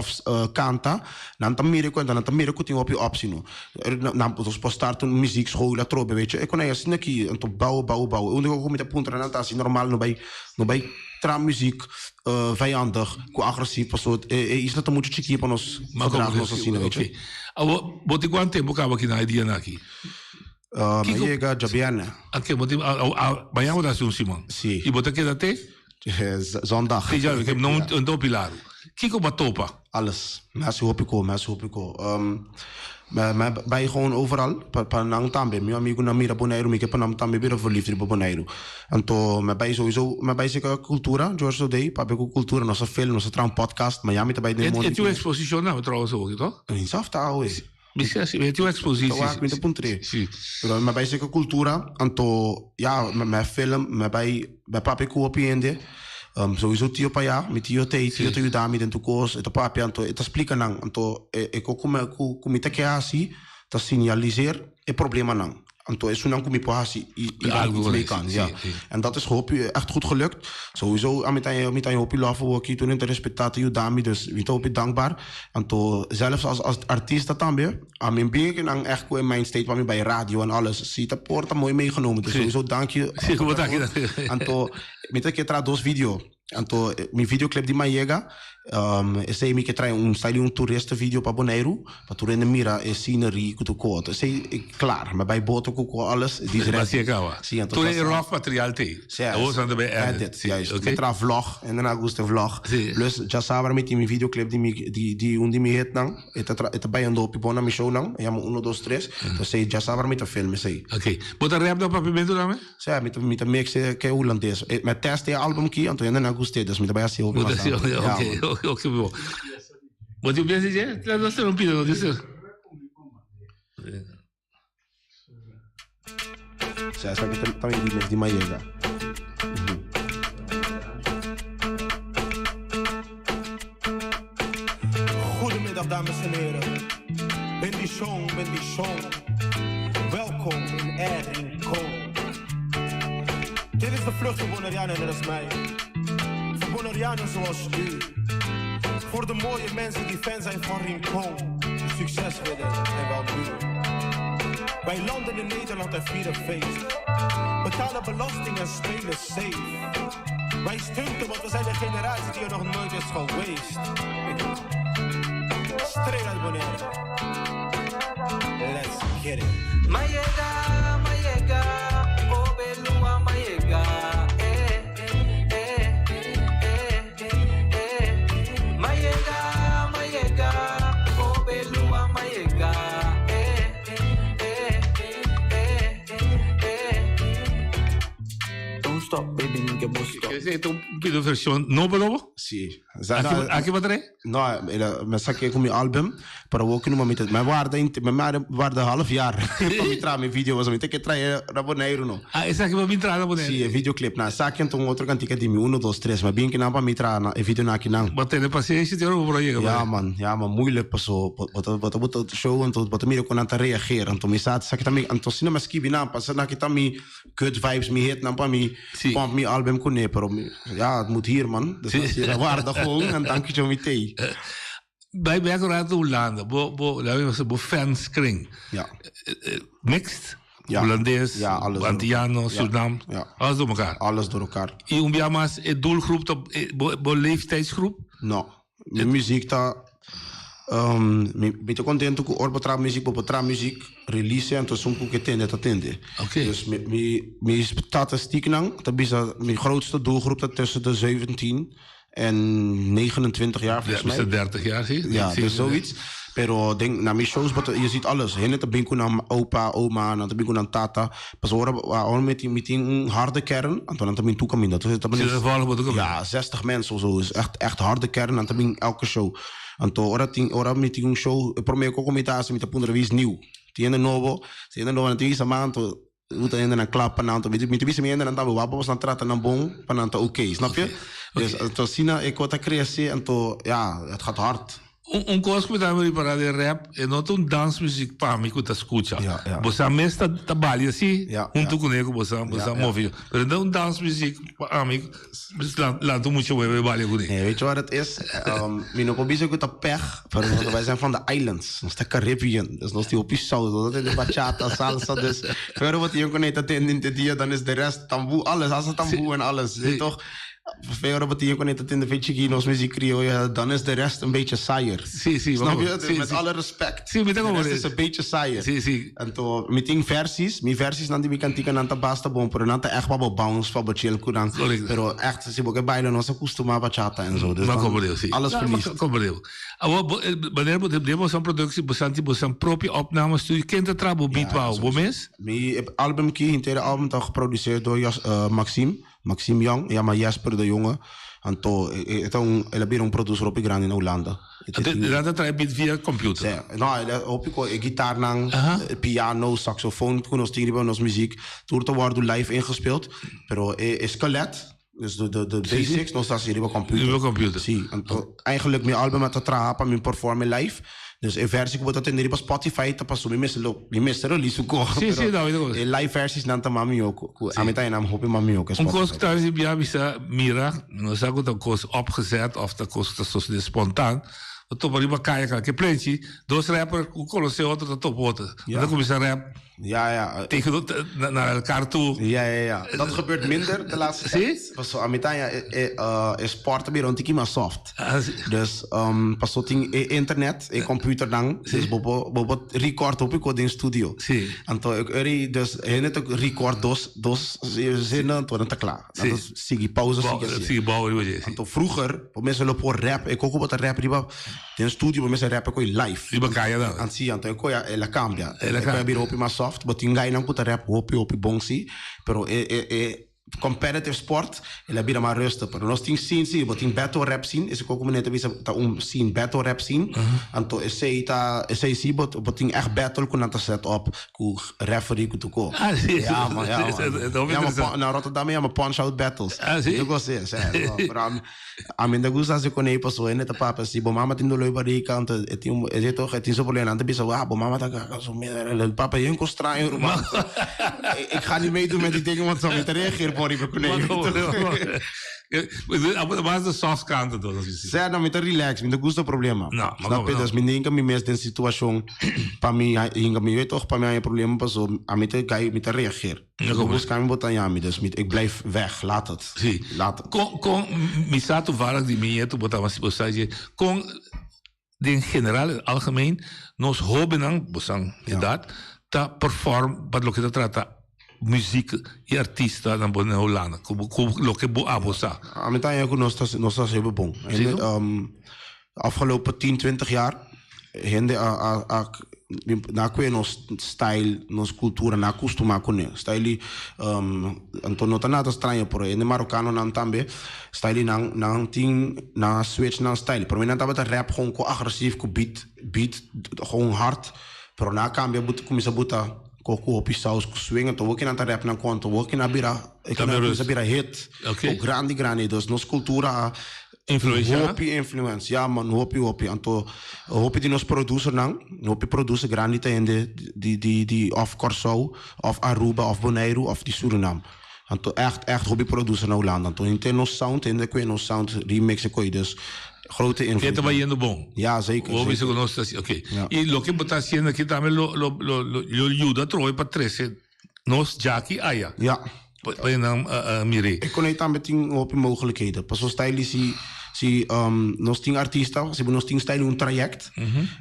canta não também quando não também que tem hopi opção não podemos postar tu música school trobe weet je economia assim aqui então bouwen o único que me dá ponto não tá assim normal no vai tra muziek vijandig, agressief, is dat moet je checken para nós verdragen assim, weet je. Boti quanto tempo acaba aqui na idea aqui? Me llega Jabiana. Aqui, banhamos da Simão. Sim. E bota aqui até? Zondag. Sim, já, que não topilado. Kiko batopa? Alles. Mensen hopico. Maar bij gewoon overal, panang tambe, mijn amigo na mira Bonaire, ik heb panang tambe weer verliefd op Bonaire. En to, maar bij sowieso, maar bij zeker cultura, George O'Day, papi com cultura, nossa film, nossa tram podcast, Miami também de mundo. E tu exposição não, trouxe ook, toch? In Safta, ouwe. Weet je expositie? Ja, ik ben de puntre. Maar bij zeker cultura, en to, ja, mijn film, maar bij papi kopiënde. Sowieso tio pa ja, met tio tio dami dentro cos, et papi anto, et explica nang, anto e como te que assim, ta signaliseer e problema nang. Anto is zo'n kom passie iets mee kan, ja. En dat is hoop je echt goed gelukt. Sowieso met een hoop je love ook hier toen in te respecteren je dame, dus weet je dankbaar. Anto zelfs als artiest dat dan weer, aan mijn begin en echt in mijn state waar bij radio en alles, ziet de poort mooi meegenomen. Dus sowieso dank je. Anto met een keer traduz video. Então, meu videoclip de Maiega, esse aí que traz style turista vídeo para Bonaire, para tu rende mira e scenery que tu conta. Esse claro, mas vai botar com alles. Sim, então. Tu é rough material te. Hoje anda bem edit. Okay. Tra vlog en dan agosto vlog. Plus já sabe met die videoclip die me het nang, het bij ando op bona mi show nang, ja 1 2 3. Então sei já sabe met de film sei. Okay. Bota rap no papimento também? Sim, met de mix que holandês. Met test album aqui, então ainda gostei, das me também assim. Ok, bom. Mas eu penso que nós não pedimos disso. Zij is também die mensen die mij jega. Goedemiddag dames en heren. Ben die show. Welkom in Rincon. Dit is de vlucht voor Bonaireanen en dat is mij. Voor Bonaireanen zoals u. Voor de mooie mensen die fan zijn van Rincon. Succes willen en wel nu. Wij landen in Nederland en vieren feest. Betalen belasting en spelen safe. Wij stunten want we zijn de generatie die er nog nooit is geweest. Straight uit Bonaire. Let's get it. Mayega, oh Belua Mayega. que busco. ¿Es una versión no belobo? Sí. ¿Aquí va a traer? No, me saqué con mi album, pero ook nu met het. Me waarde half jaar. Para traer mi video was me que traer Raboneiro no. Ah, esa que va a entrar Raboneiro. Sí, el videoclip. Na saqué então outro cantica de mi 1 2 3, maar bien que na para mi traer na video na aqui não. Mas tem paciência de ouro para llegar. Ja man, moeilijk passou. Wat show en tot wat miro kon aan te reageren. En toen mi saat saqué também, en toen sina mas kibi na, pas na kita mi good vibes mi hit na para mi pump mi album kon ne, pero ja, het moet hier man. Dus als je waarde gewoon en dank je me tee. Bij Belgrado Holanda, bo fanskring. Ja. Mixed. Ja. Holandees, ja, Antilliano, Suriname. Ja. Alles door elkaar. Alles door elkaar. En een jaar maar doelgroep, leeftijdsgroep? No. Mijn muziek daar. Beetje content ook orbetra muziek, release en toen soms ook attende. Oké. Dus mijn statistiek nang, dat is mijn grootste doelgroep dat tussen de 17 en 29 jaar volgens mij. Ja, 30 jaar zie je? Ja, dus zoiets. Pero denk na mijn shows, je ziet alles. Heen te binko naar opa, oma, naar te binko naar tata. Pas horen met een harde kern. En toen aan te binko toekomen. Ja, 60 mensen of zo. Is echt harde kern. En te binko elke show. En toen horen met een show. Probeer ik ook met de punten wie is nieuw. Tiene novo, tiene novo na tingisa manto. Uta ainda na klap pananto. Met wie me ainda na tabu wapo was na trata na bon pananto oké, snap je? Dus toen Sina ik wat creëren en toen ja, het gaat hard. Un coisa que me para de rap é não um dance music para mim que tá escuta. Você mesmo trabalha assim, junto com ele você move. Mas não dance music para mim, lá tu muito bem trabalha com ele. Weet je wat het is? Mijn probeer ik het pech, maar wij zijn van de islands, ons de Caribbean, dus ons die op je zout, dat is de bachata, salsa, dus verder wat je kon eten in de dia, dan is de rest tamboe, alles, als het tamboe en alles, weet toch? Veel wat je kon eten in de Chiquinos muziek criolla, dan is de rest een beetje saaier. Snap je? Met alle respect. De rest is een beetje saaier. En toen, met die versies, dan die kantika nanta basta bom, pero nanta echt wel bounce, van chill kudan. Pero echt, ze boeken bijna nog zo costuma bachata en zo. Dus alles verliest. Wanneer we zo'n productie, we zijn propje opnames, je kent het trabo beat wel, hoe mis? Mijn album, het album dat geproduceerd door Maxime Young, ja, maar Jesper de Jonge. En toen, ele bir producer op grande in Holanda. Dat draait via computer? Nou, op gitaar, piano, saxofoon, toen ons muziek. Toen wordt live ingespeeld. Pero skelet, dus de basics, nog steeds hier op computer. Zie, eigenlijk mijn album met de trapa, mijn performen live. Dus in versie wordt dat in de Spotify te passen. Mi mister release ko. Sí, no. Live versies nanta mami ook. Amita nam hopi mami ook. Een koos thuis die bij bisa mira, no sago dat koos opgezet of dat koos dat zo spontaan. Dat toch maar kaya que plantje, dos rapper, o coloseo outro dat top water. Dan kom je zijn rap. Ja. Tegen naar elkaar toe. Ja. Dat gebeurt minder de laatste tijd. Pas zo Amitanya is sport meer rond maar soft. Dus pas zo ting internet, computer dan, dus bobo record op ik in studio. En toen ik dus het ook record dos zinnen tot het klaar. Dat is sigi pauze sigi bouwen. En toen vroeger, op mensen lopen rap, ik ook op het rap riba in studio, op mensen rap ik live. Riba kaya dan. En zie, en toen ik la cambia. Ik heb hier op maar soft, but tinga não puta rap hopi bongsi, pero competitive sport, ele bira maar rustig. Pero nós ting scene, but ting battle rap scene, is ook net bisa ta scene battle rap scene. Anto essay si but ting echt battle kun anta set op ku referee ku tuko. Ja man. Na Rotterdam ja, maar punch out battles. Eu gostei, sério. A mim da gusta se conei passou neta papa si bo mama tindo loi bari canto e tinha toch e tinha so problema ante bisa bo mama ta so el papa eu estranho irmão. Ik ga niet meedoen met die dingen want zo met reageren voor die konei. Mas de soft kant do. Zé não me tá relax, me gusta problema. Snap je? Dus me ninka me mes den situação para mim hinga me weet toch para mim problema passou a me te kai me te reageer. Ik buscar me botar jami, dus ik blijf weg, laat het. Laat het. Con mi sa toevallig die me te botar mas postagem con in general in algemeen nos hobby nang bosang inderdaad ta perform wat lo que se trata muziek e artista dan in Holanda como lo que bo abosa. A mim tá nog steeds heel bon. Afgelopen 10-20 jaar hende na que nos style, nos cultura, na costuma com ele. Style, então não tá nada estranho por aí. No marocano não também, style não tem na switch não style. Para mim não tava rap gewoon com agressivo, com beat gewoon hard. Pero na cambia começa a botar coco op saus com swing, então vou que não tá rap na conta, vou que na bira, começa a bira hit. O grande, dus nos cultura influência, ja man, hopi, então hopi de nos producer não, hopi producer grande tem de of Curaçao, of Aruba, of Bonaire, of de Suriname. Então echt hobby producer na Holanda, então in no sound, in de no sound remix coi, dus grote invloed. Que está yendo bom. Ja, zeker. Okay. Ja. Y lo que está haciendo aquí también lo ayuda a trocar para 13 nos Jackie Aya. Ja. Para dan mire. Ik kon niet aan met die open mogelijkheden. Pas zo stijl si nos ting artista, si nos ting stijl un traject.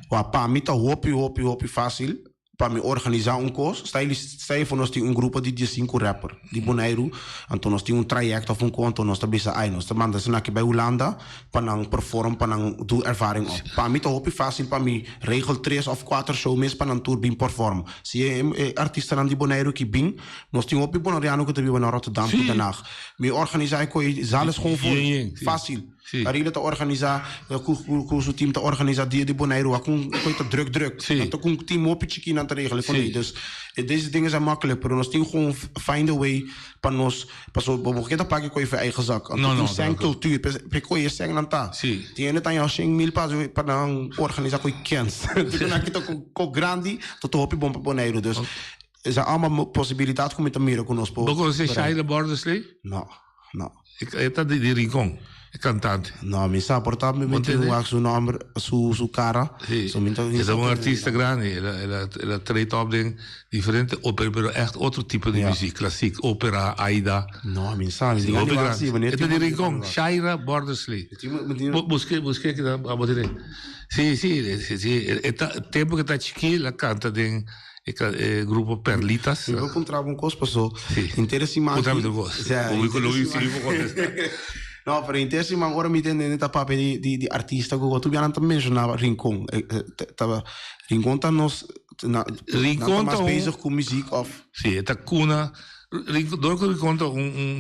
Wa pa mita hopi fácil. Para me organizar courso, stijl voor nos ting un grupo de 5 rapper, die Bonaire, então nós temos traject of conto, nós tá bisa ai, nós tá manda se aqui bij Holanda, para não perform, para não do ervaring op. Para mim tá hopi fácil, para mim regel 3 of 4 show mês para não tour bem perform. Se artista nan die Bonaire que bem, nós temos hopi Bonaireano que tá vindo na Rotterdam, que danach. Me organizar coi, alles gewoon voor fácil. Daar te organiseren, hoe zo'n team te organiseren die Bonaire, waar kon je druk. Dat kon een team op je chicken aan te regelen. Dus deze dingen zijn makkelijk, maar ons team gewoon find a way, para nos, pas op, we gaan pakken je voor eigen zak. No, zijn cultuur, per je zeggen aan ta. Die ene tanya shing mil pas para não organizar coi kens. Toen ik het ook grandi, tot op je bom Bonaire. Dus er zijn allemaal possibiliteiten om met Amerika con ons. Ook al is Shaila Bordersley? No. Ik heb die Rincon. Cantante. No, mi sa portarmi su nome, su cara. Sì. È un artista grande, la treedt op in differente opera, però echt otro tipo di muziek, klassiek, opera, Aida. No, mi sa, mi dico grande. E di Rincon, Shaira Bordersley. Busqué che da a dire. Sì, è tempo che ta chiqui la canta din grupo Perlitas. Eu encontrava coisa passou. Interessante. No, pero interesante, man, ora mi tende neta pape di artista go tu biana também mencionava Rincon. Rincon tá nos Rincon tá bezig com muziek of. Sim, tá cuna Rincon tá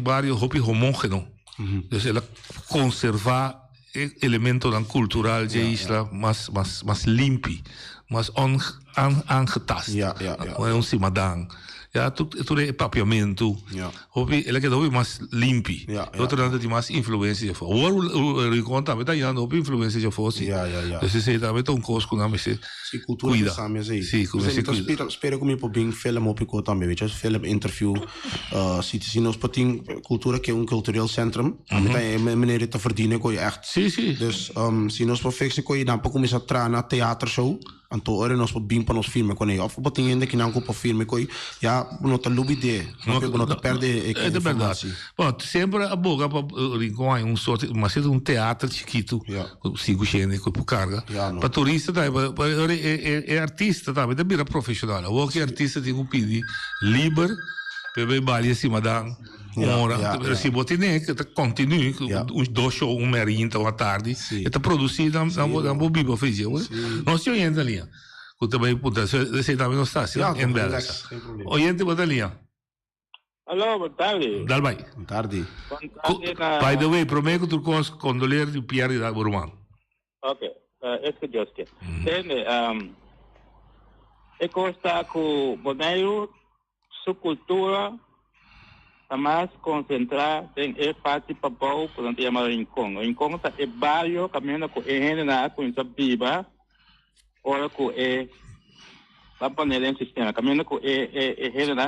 barrio hopi homogeno. Dus ela conserva elemento dan cultural de isla mas limpi, mas aangetast. Ja. Não se madang. Ja, tu é papiamento. Hopi, ela que hopi mais limpi. Outro lado tem mais influência de fora. O Rincon também tá indo hopi influência de fora. Então se também tá coisa com nome se cuida. Sim, cuida. Espero que me por bem film hopi ko também, weet je, film interview. Se nós patin cultura que cultural centrum, também meneer te verdienen ko je echt. Sim. Dus se nós por fixen ko je dan pa começar a trainer teatro show. Então, ora nós podemos para nos filmes com ele. Of wat ainda que não com filme com ele, já não te lubi de, não te perde. É verdade. Bom, sempre a boca para Rincon é sorte, mas é teatro chiquito, com 5 gente com carga. Para turista é artista também, também é profissional. O que artista tem um pedido livre, para baile acima da ora. Se você nem que continue uns 2 shows, uma merinta ou à tarde, está produzido na Bíblia fazia. Nós temos ainda ali. Que também você também não está assim, em Beleza. Oyente boa linha. Alô, boa tarde. Dal vai. Boa tarde. By the way, prometo tu condoler di Pierre da Burman. Ok, é que Deus quer. É costa com Bonaire, sua cultura, a mais concentrar em parte papel quando a gente chama Rincon. Rincon é barrio, caminhando com a com essa biba, ora com a panela em sistema, caminhando com a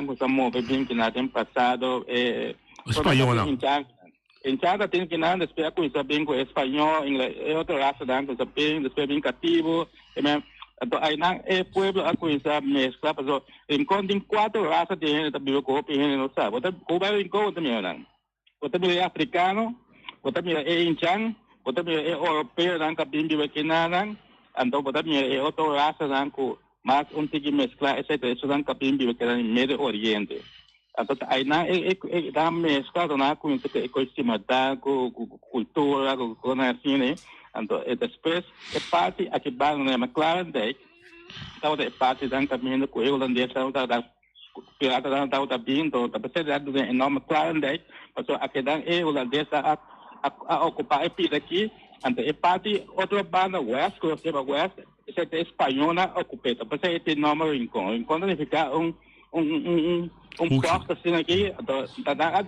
com essa móvel bem que na tem passado espanhol. Em China tem que nada espera com essa bem com espanhol, inglês, outra raça da com essa bem, depois bem cativo, então aí não é pueblo a coisa mescla, porque encontram 4 raças de gente também com o gente não sabe. Você cobre encontro também não. Você é africano, você é indiano, você é europeu, não cabim vive aqui nada. Então você é outra raça não com mais tipo mescla, etc. Isso não cabim vive aqui no Médio Oriente. Então aí não é da mescla, não com isso que ecosistema com cultura, com assim, né? Então, depois, é parte aqui vai na McLaren Day, tahu tak parti dan kami nak kuih ulang dia tahu tak pirata dan tahu tak bintu tapi saya ada enorme klien dek pasal akhirnya ulang dia saat ocupar pi daqui ante parti outro banda west que você west esse é espanhola ocupei tapi saya itu enorme rincon significa porta assim aqui então ada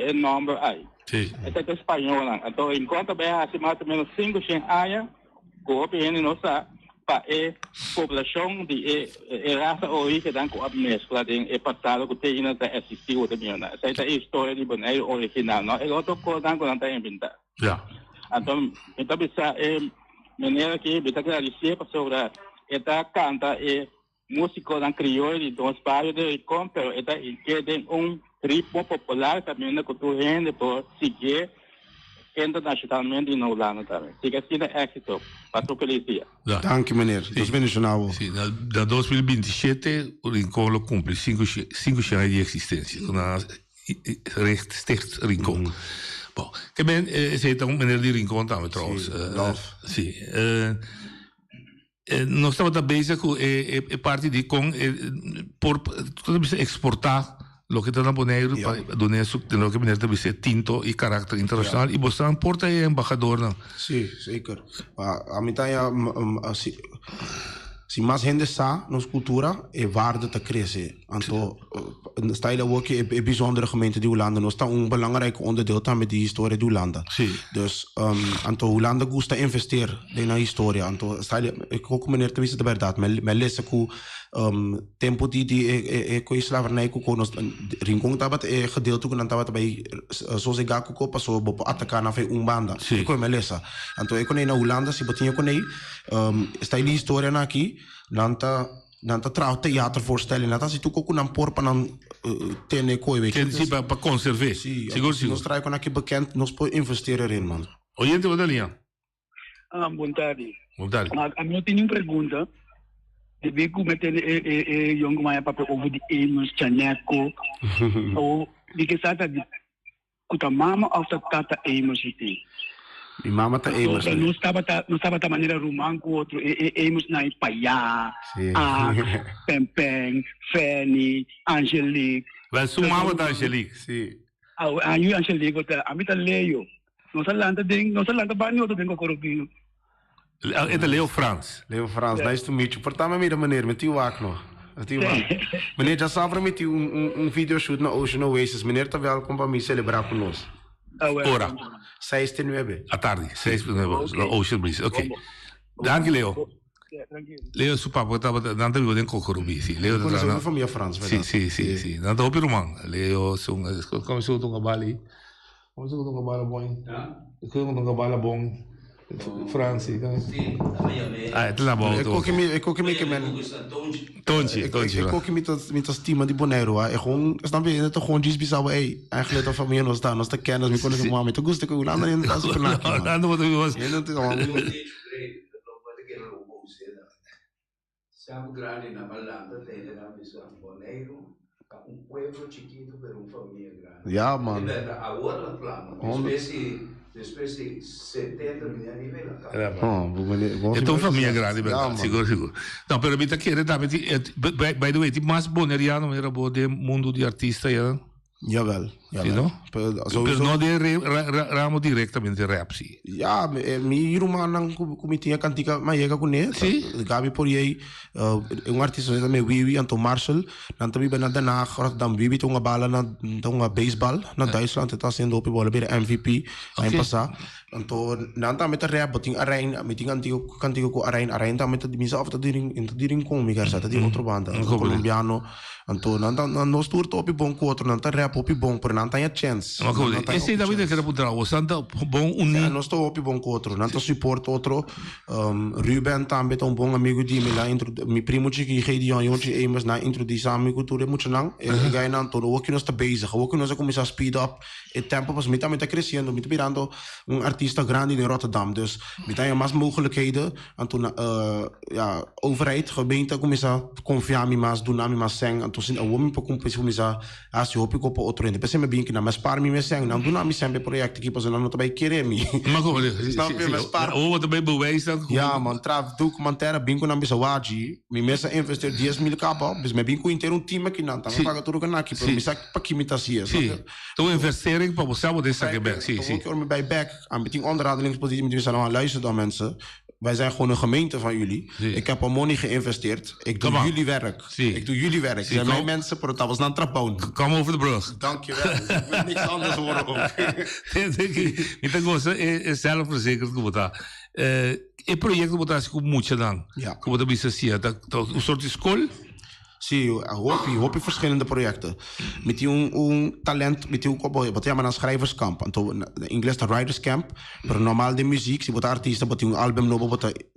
enorme aí esse é espanhola então enquanto bem assim mais ou menos 5 áreas cooperação nossa para a população de raça hoje que dan com a mescla de passado que tem ainda existiu também né essa é a história de Bonaire original não é outro coisa dan com não inventar então bisa maneira que bisa clarecer sobre esta canta músico dan crioulo de dos bairros de Rincón pero esta que tem ritmo popular também na cultura gente por seguir internacionalmente in Holanda também. Siga assim é éxito. Passo felicidade. Dank u meneer. Dat is binnen Sim, da 2027 o Rincón cumpre 5 anos de existência. Na Sticht Rincón. Bom, que bem, esse é um meneer de Rincón também trouxe. Sim. Nós estamos bezig com a parte de com por exportar lo que está na Bonaire para donar lo que meneer também tinto e caráter internacional e você importa é embaixador não? Sim, zeker. A mim tá se mais gente sabe nossa cultura é waarde te crescer. Então, está aí ook é bijzondere gemeente de Holanda. Nós está belangrijk onderdeel também de história de Holanda. Dus, então Holanda gosta investir na história. Então, está aí, ik ook meneer te weten de verdade. Maar lees que tempo de com slavernij com nós Rincón tabat gedeelte que não tabat bij zoals ik ga ko passou bo atacar na fe Umbanda. Ik kon melesa. Então, ik kon na Holanda se botinha kon aí está aí história na aqui. Nanta trouw theatervoorstelling. Nanta si tuko kunam por panam tene koi weet je. Ken para conserver. Seguro. Nós trai kon aqui bekend, nós po investeren erin man. Oyente wat ali? Boa tarde. Boa tarde. A minha tenho uma pergunta. De ver como é que young maya papo over de Amos Chaneco ou de que sata de kuta mama of the tata Amos iti. Mi mama ta Amos. Não estava da maneira romântica com outro Amos na Ipaiá, Pempeng, Fanny, Angelique. Mas sua mama da Angelique, sim. A Angelique a mim tá leio. Não se lanta banho outro tem corrupio. É de Leo Frans. Leo Frans, nice to meet you. Portame me meneer, met uw waak nog. Meneer, já sabe met u videoshoot na Ocean Oasis. Meneer, tá welkom para me celebrar conosco. Ora. 6:09. À tarde, 6:09. Ocean Breeze. Ok. Dank je, Leo. Leo su papà estava dando vivo in Cocorubi, sì. Leo da una famiglia Frans, sì. Dando hopi roman. Leo come se un Bali. Come se un Bala bon. Come un Bala bon. Fransi, het is nou ik ook me Tonchi. Ik ook met als team die Bonaire, hè. Gewoon, snap je, dat gewoon iets bizar, eigenlijk dat familie nos staan, nos te kennen, me konden ze maar met de gusto que Holanda in dat super nak. Ando wat was. Siamo grandi na Holanda, tem na missão Bonaire. Pueblo chiquito, pero família grande. Ja, man. Agora, plano. Espécie 70 milhões. É uma família grande, verdade? Seguro. Não, pero me tá querendo também. By the way, tipo mais boneriano era bom de mundo de artista, já. Jawel. Pero não de ramo diretamente rap, sim. Ja, mi irmã nang comitinha cantica, mas chega com ele. Sim. Gabi por aí, artista também Wiwi, Anton Marcel, dan também ben na Den Haag, Rotterdam Wiwi, toen bala na baseball, na Duitsland, het was in de bola bij de MVP, hij passa. Anton, dan met de rap, boting Arijn, met die cantico ko Arijn, dan met de misa of dat die ring kom, mi dat die outro banda, colombiano. Anton, dan nos tour op je bon quatro, dan rap op je bon, per dan je chance. Maar goed, esse David que era putrao, santa bom unir. Nós estou op je bon quatro, dan support outro. Ruben também um bom amigo de mim lá, mi primo chiqui Gideon Jontje Amos na introduce amigo tour moet je nang. En ga je dan todo, ook nós está bezig, ook nós começar a speed up. Het tempo pas met tá crescendo, met virando artista grande in Rotterdam. Dus met tá mais mogelijkheden. En toen overheid, gemeente começar confiar me mais, doen me mais sang. En toen zien we me para começar a se hopi kopo outro ende. Pensei me binken na me spar mi me seng dan doen aan mi sembe projecten ki pas dan not bij keremi. Maar kom snap je me spar. Oh wat erbij bewijs dan. Ja man, traf documentaire binken na mi sa waji. Mi mesa investeer 10 mil kapa, bis me binken inteiro team aqui nan. Tanga paga tudo kana ki, mi sa pa ki mitasia. Sim. Então investering para você wat is dat back. Sim, sim. Ik hoor me bij back aan met die onderhandelingspositie met wie zijn aan luisteren dan mensen. Wij zijn gewoon een gemeente van jullie. Ik heb al money geïnvesteerd. Ik doe jullie werk. Ik doe jullie werk. Zijn mijn mensen voor het was naar trappoon. Kom over de brug. Dankjewel. Dus ik wil niks anders horen ook. Ik denk dat ze zelfverzekerd worden. Het project wordt als goed moet dan. Ja. Wordt een beetje dat een soort school. Zie je, hoop je verschillende projecten. Met die talent, met die wat ja, maar een schrijverskamp. En in Engels de writers camp. Maar normaal de muziek, zie wat artiesten, wat een album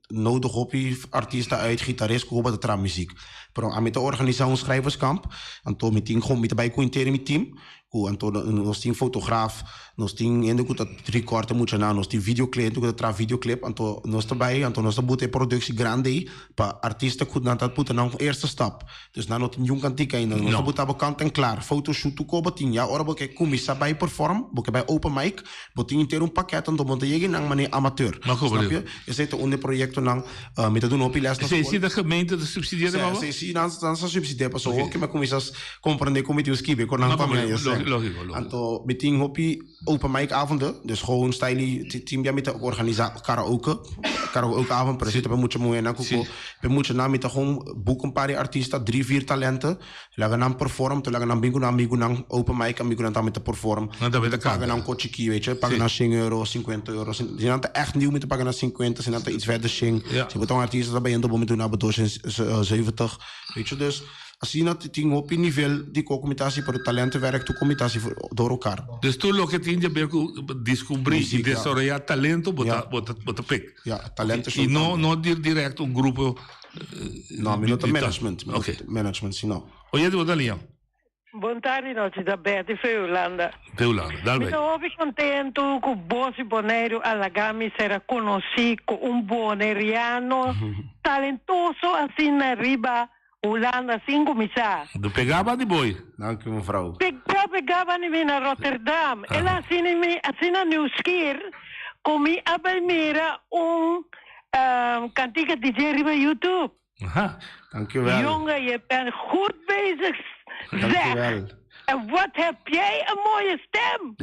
nodig op je artiesten uit, gitarist, wat het trap muziek. Maar met de organisatie een schrijverskamp. En toen met die gewoon met bij coïnteren met team. En toen was die fotograaf, nos die en dat recorden moet je na, nos die videoclip, toen dat videoclip, en toen nos erbij, en toen nos de boete productie grande, pa artiesten goed na dat boete na eerste stap. Dus na not een jong antiek en nos de boete bekant en klaar. Fotoshoot toe komen 10 jaar, ora boke kumisa bij perform, boke bij open mic, bote inteiro een pakket en dan bote je nang mane amateur. Snap je? Je zit onder projecten nang met te doen op je les. Ze zie de gemeente de subsidiëren wel? Ze zie dan ze subsidiëren pas ook, maar comisas comprende comité skibe, kon nang pamela. Logico. Anto meeting hopi open mic avonden, dus gewoon style team ja met de organisatie karaoke avond presenten, we moeten mooi na kuko, we moeten na met gewoon boek een paar artiesten, 3-4 talenten, lagen dan perform, te lagen dan bingo na open mic en bingo dan met de perform. Dan pagen dan kochiki, weet je, pagen dan €100, €50. Ze zijn dan echt nieuw met de pagen dan 50, ze zijn dan iets verder zing. Ze hebben dan artiesten daarbij in de boom met doen naar bedoel 70, weet je dus. Als je dat ting op je niveau, die combinatie voor de talentenwerk, de combinatie door elkaar. Dus toen lo que tinha bem descobrir e desarrollar talento, bota pick. Ja, talento. E não direto um grupo. Não, minuto management. Management, sim não. Oye, tu Dalian. Boa tarde, noite da Betty Feulanda. Feulanda, dá bem. Estou muito contente com o Bossi Boneiro Alagami será conhecido como boneriano talentoso assim na riba. Holanda, assim começar. Do pegava de boi. Dank u mevrouw. Pegava nem na Rotterdam. Ela assim na Nieuwsgier, comi a Palmira cantiga DJ riba YouTube. Aha. Dank u wel. Jongen, je bent goed bezig. Dank u wel. En wat heb jij een mooie stem.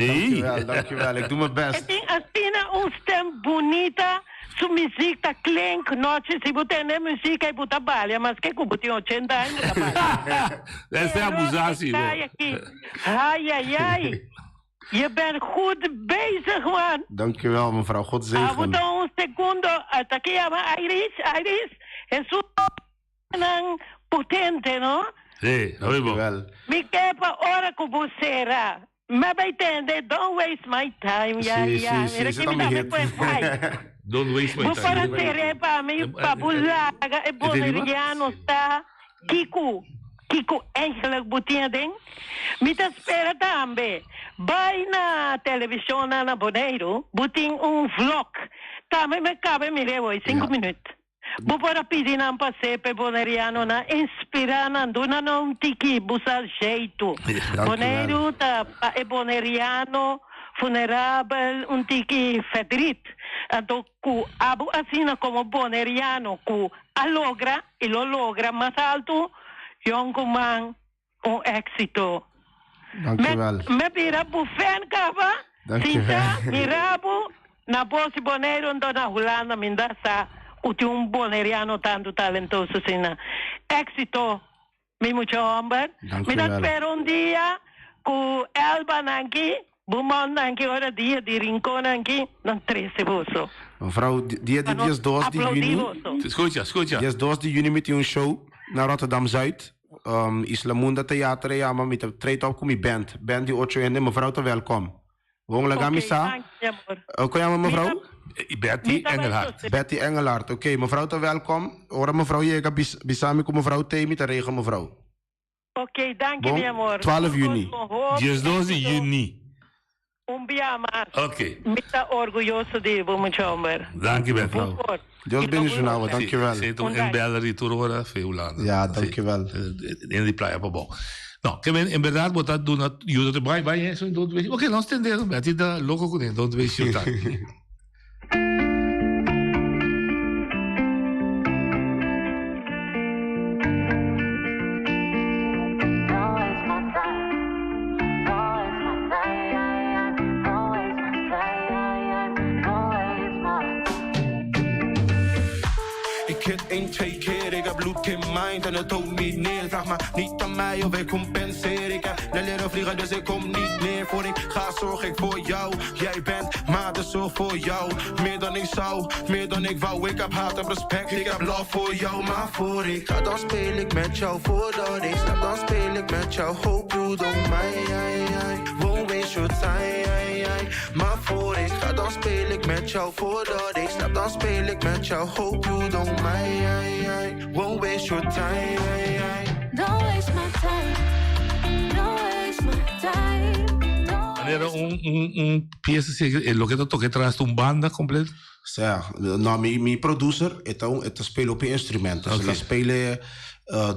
Dank u wel. Ik doe mijn best. Ik denk, als een stem bonita. Su muziek dat klinkt, noche, se botar na muziek, hij botar balha, mas que com botar 80 anos, essa é a abusação. Ai. Je bent goed bezig, man. Dankjewel, mevrouw. God zegen. Aguanta un segundo, hasta que llama Iris, es un potente, ¿no? Sí, lo mismo. Mi kepa ora con vocera. Me vai entender, don't waste my time. Mira que me dá depois, pai. Don't waste my time. Vou para ser para mim, para bulaga, é boneriano, tá? Kiko, eigenlijk botinha den. Me tá espera também. Vai na televisão, na Boneiro, botin vlog. Também me cabe, me levo 5 minutos. Vou para pedir não passei para boneriano, na inspirar, não tiki, buscar jeito. Boneiro, tá, é boneriano, funerável, tiki fedrit. Então, ku abu asina como boneriano, ku alogra, e lo logra mais alto, jongo man, éxito. Dankjewel. Me pira buffen kaba, sinta, mirabu, na Bossi Boneiro, na Holanda, mindasa, uti boneriano tanto talentoso, sina. Éxito, mi mucho hombre. Me da espero dia, ku Elba nanki, Bumon anche ora dia di rincone anche non 13 vosso. Mevrouw, dia 2 de juni. Escucha. Dia 2 de juni met een show naar Rotterdam Zuid. Islamunda Theater, ja, maar met de treedt op kom band. Band die 8 en mevrouw te welkom. Wong lagami sa. Oké, mevrouw. Betty Engelhard. Oké, mevrouw te welkom. Ora mevrouw, je gaat bisami com mevrouw T met de regen mevrouw. Oké, dank je, mi amor. 12 juni. Dia 12 de juni. Biamas. Ok. Muito orgulhoso de Bumachomber. Dank je wel, mevrouw. Deus bendicionava, dankjewel. Zit in Bellary, Torora, Feulanda. Ja, dankjewel. In die playa, bom. No, que en verdad botar do not you to buy eso don't waste. Okay, nós entendemos, mas ainda louco com don't waste your time. Ik heb bloed in mind en het houdt niet neer. Vraag maar niet aan mij of ik compenseer. Ik heb net leren vliegen, dus ik kom niet neer. Voor ik ga, zorg ik voor jou. Jij bent maar de zorg voor jou. Meer dan ik zou, meer dan ik wou. Ik heb haat en respect, ik heb love voor jou. Maar voor ik ga, dan speel ik met jou. Voordat ik snap, dan speel ik met jou. Hope you don't mind. Won't waste your time. Maar voor ik ga, dan speel ik met jou. Voordat ik snap, dan speel ik met jou. Hope you don't mind. Won't waste your time. Don't waste my time. Don't waste my time. Era pieza lo que toque tras un banda completo. Ja, nou, mijn producer, het spelen op instrumenten. Okay. Ze spelen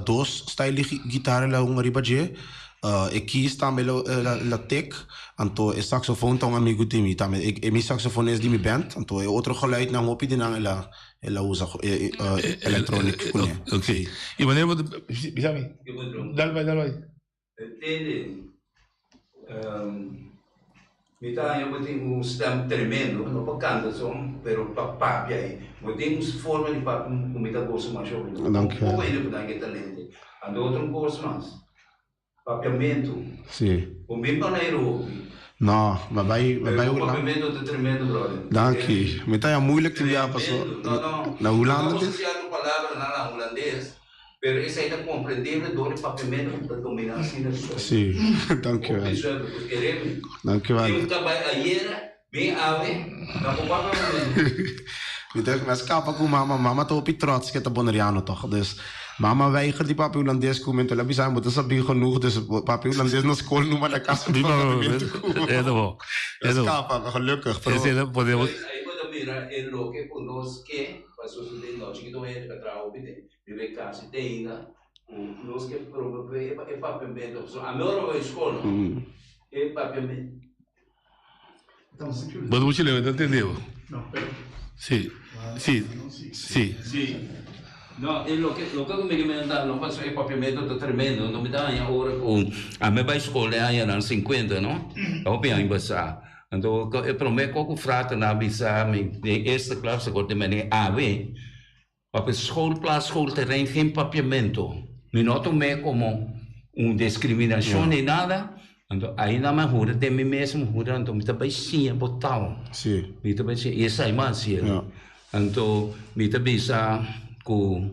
dos style gitaar la un ribaje. Ik kies tambe la tek. Anto e saxofoon tong amigo timi. Tambe mi saxofoon is die mi band. Anto e otro geluid nang hopi din ang ela usa electronic. Okay. E wanneer wordt bisami? Dalbay. Então, eu tenho um sistema tremendo, não para cantar só, pero para papi aí. Eu tenho uma forma de papi, como está gosto mais jovem. Não quero. Ou ele pode ter talento. Ando outro curso mais. Papiamento. Sim. O bem para Nairobi. Não, mas vai o papiamento é tremendo, brother. Dank. Mas tá muito que já passou. Na Holanda. Não associado a palavra na holandês. Pero essa aí é compreendível do papiamento da dominância. Sim, dank u wel. Dank u wel. Eu trabalho ayer, bem ave, na popava momento. Mas capa com mama tô op trots que tá bonariano toch. Dus mama weigert die papi Holandees komen te labi zijn, moeten sabi genoeg. Dus papi Holandees naar school noemen naar casa. É bom. Dus capa, gelukkig. Podemos. Aí quando mira el lo que conosco que passou de noite que não é para trabalhar vive casa tem nós que promove é papiamento a melhor escola é papiamento. Mas você lembra, entendeu? Não, sim. Não, é lo que me manda não faz é papiamento tremendo, não me dá agora com a minha escola é anos 50, não? Eu bem embaixar. Então, eu prometo que o frato na bisa esta classe agora também é AV. Para schoolterrein geen papiamento. Nu não tomei como discriminação nem nada. Então, aí na minha rua tem mim mesmo rua, então me também sim botão. Sim. Me também sim, essa é mais sim. Então, me também sa com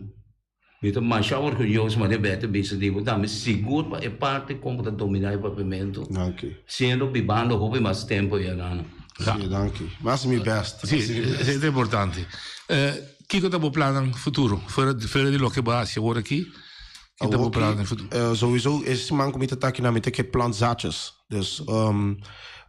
me também mais orgulhoso, mas é beter bisa de botar, mas seguro para parte como da dominar o papiamento. Ok. Sendo bibando houve mais tempo já não. Sim, danke. Mas me best. Sim, é importante. Que está o plano no futuro? Fora de lo que vai ser agora aqui? Que está o plano no futuro? Sowieso is man komt te takken naar met ik plant zaadjes. Dus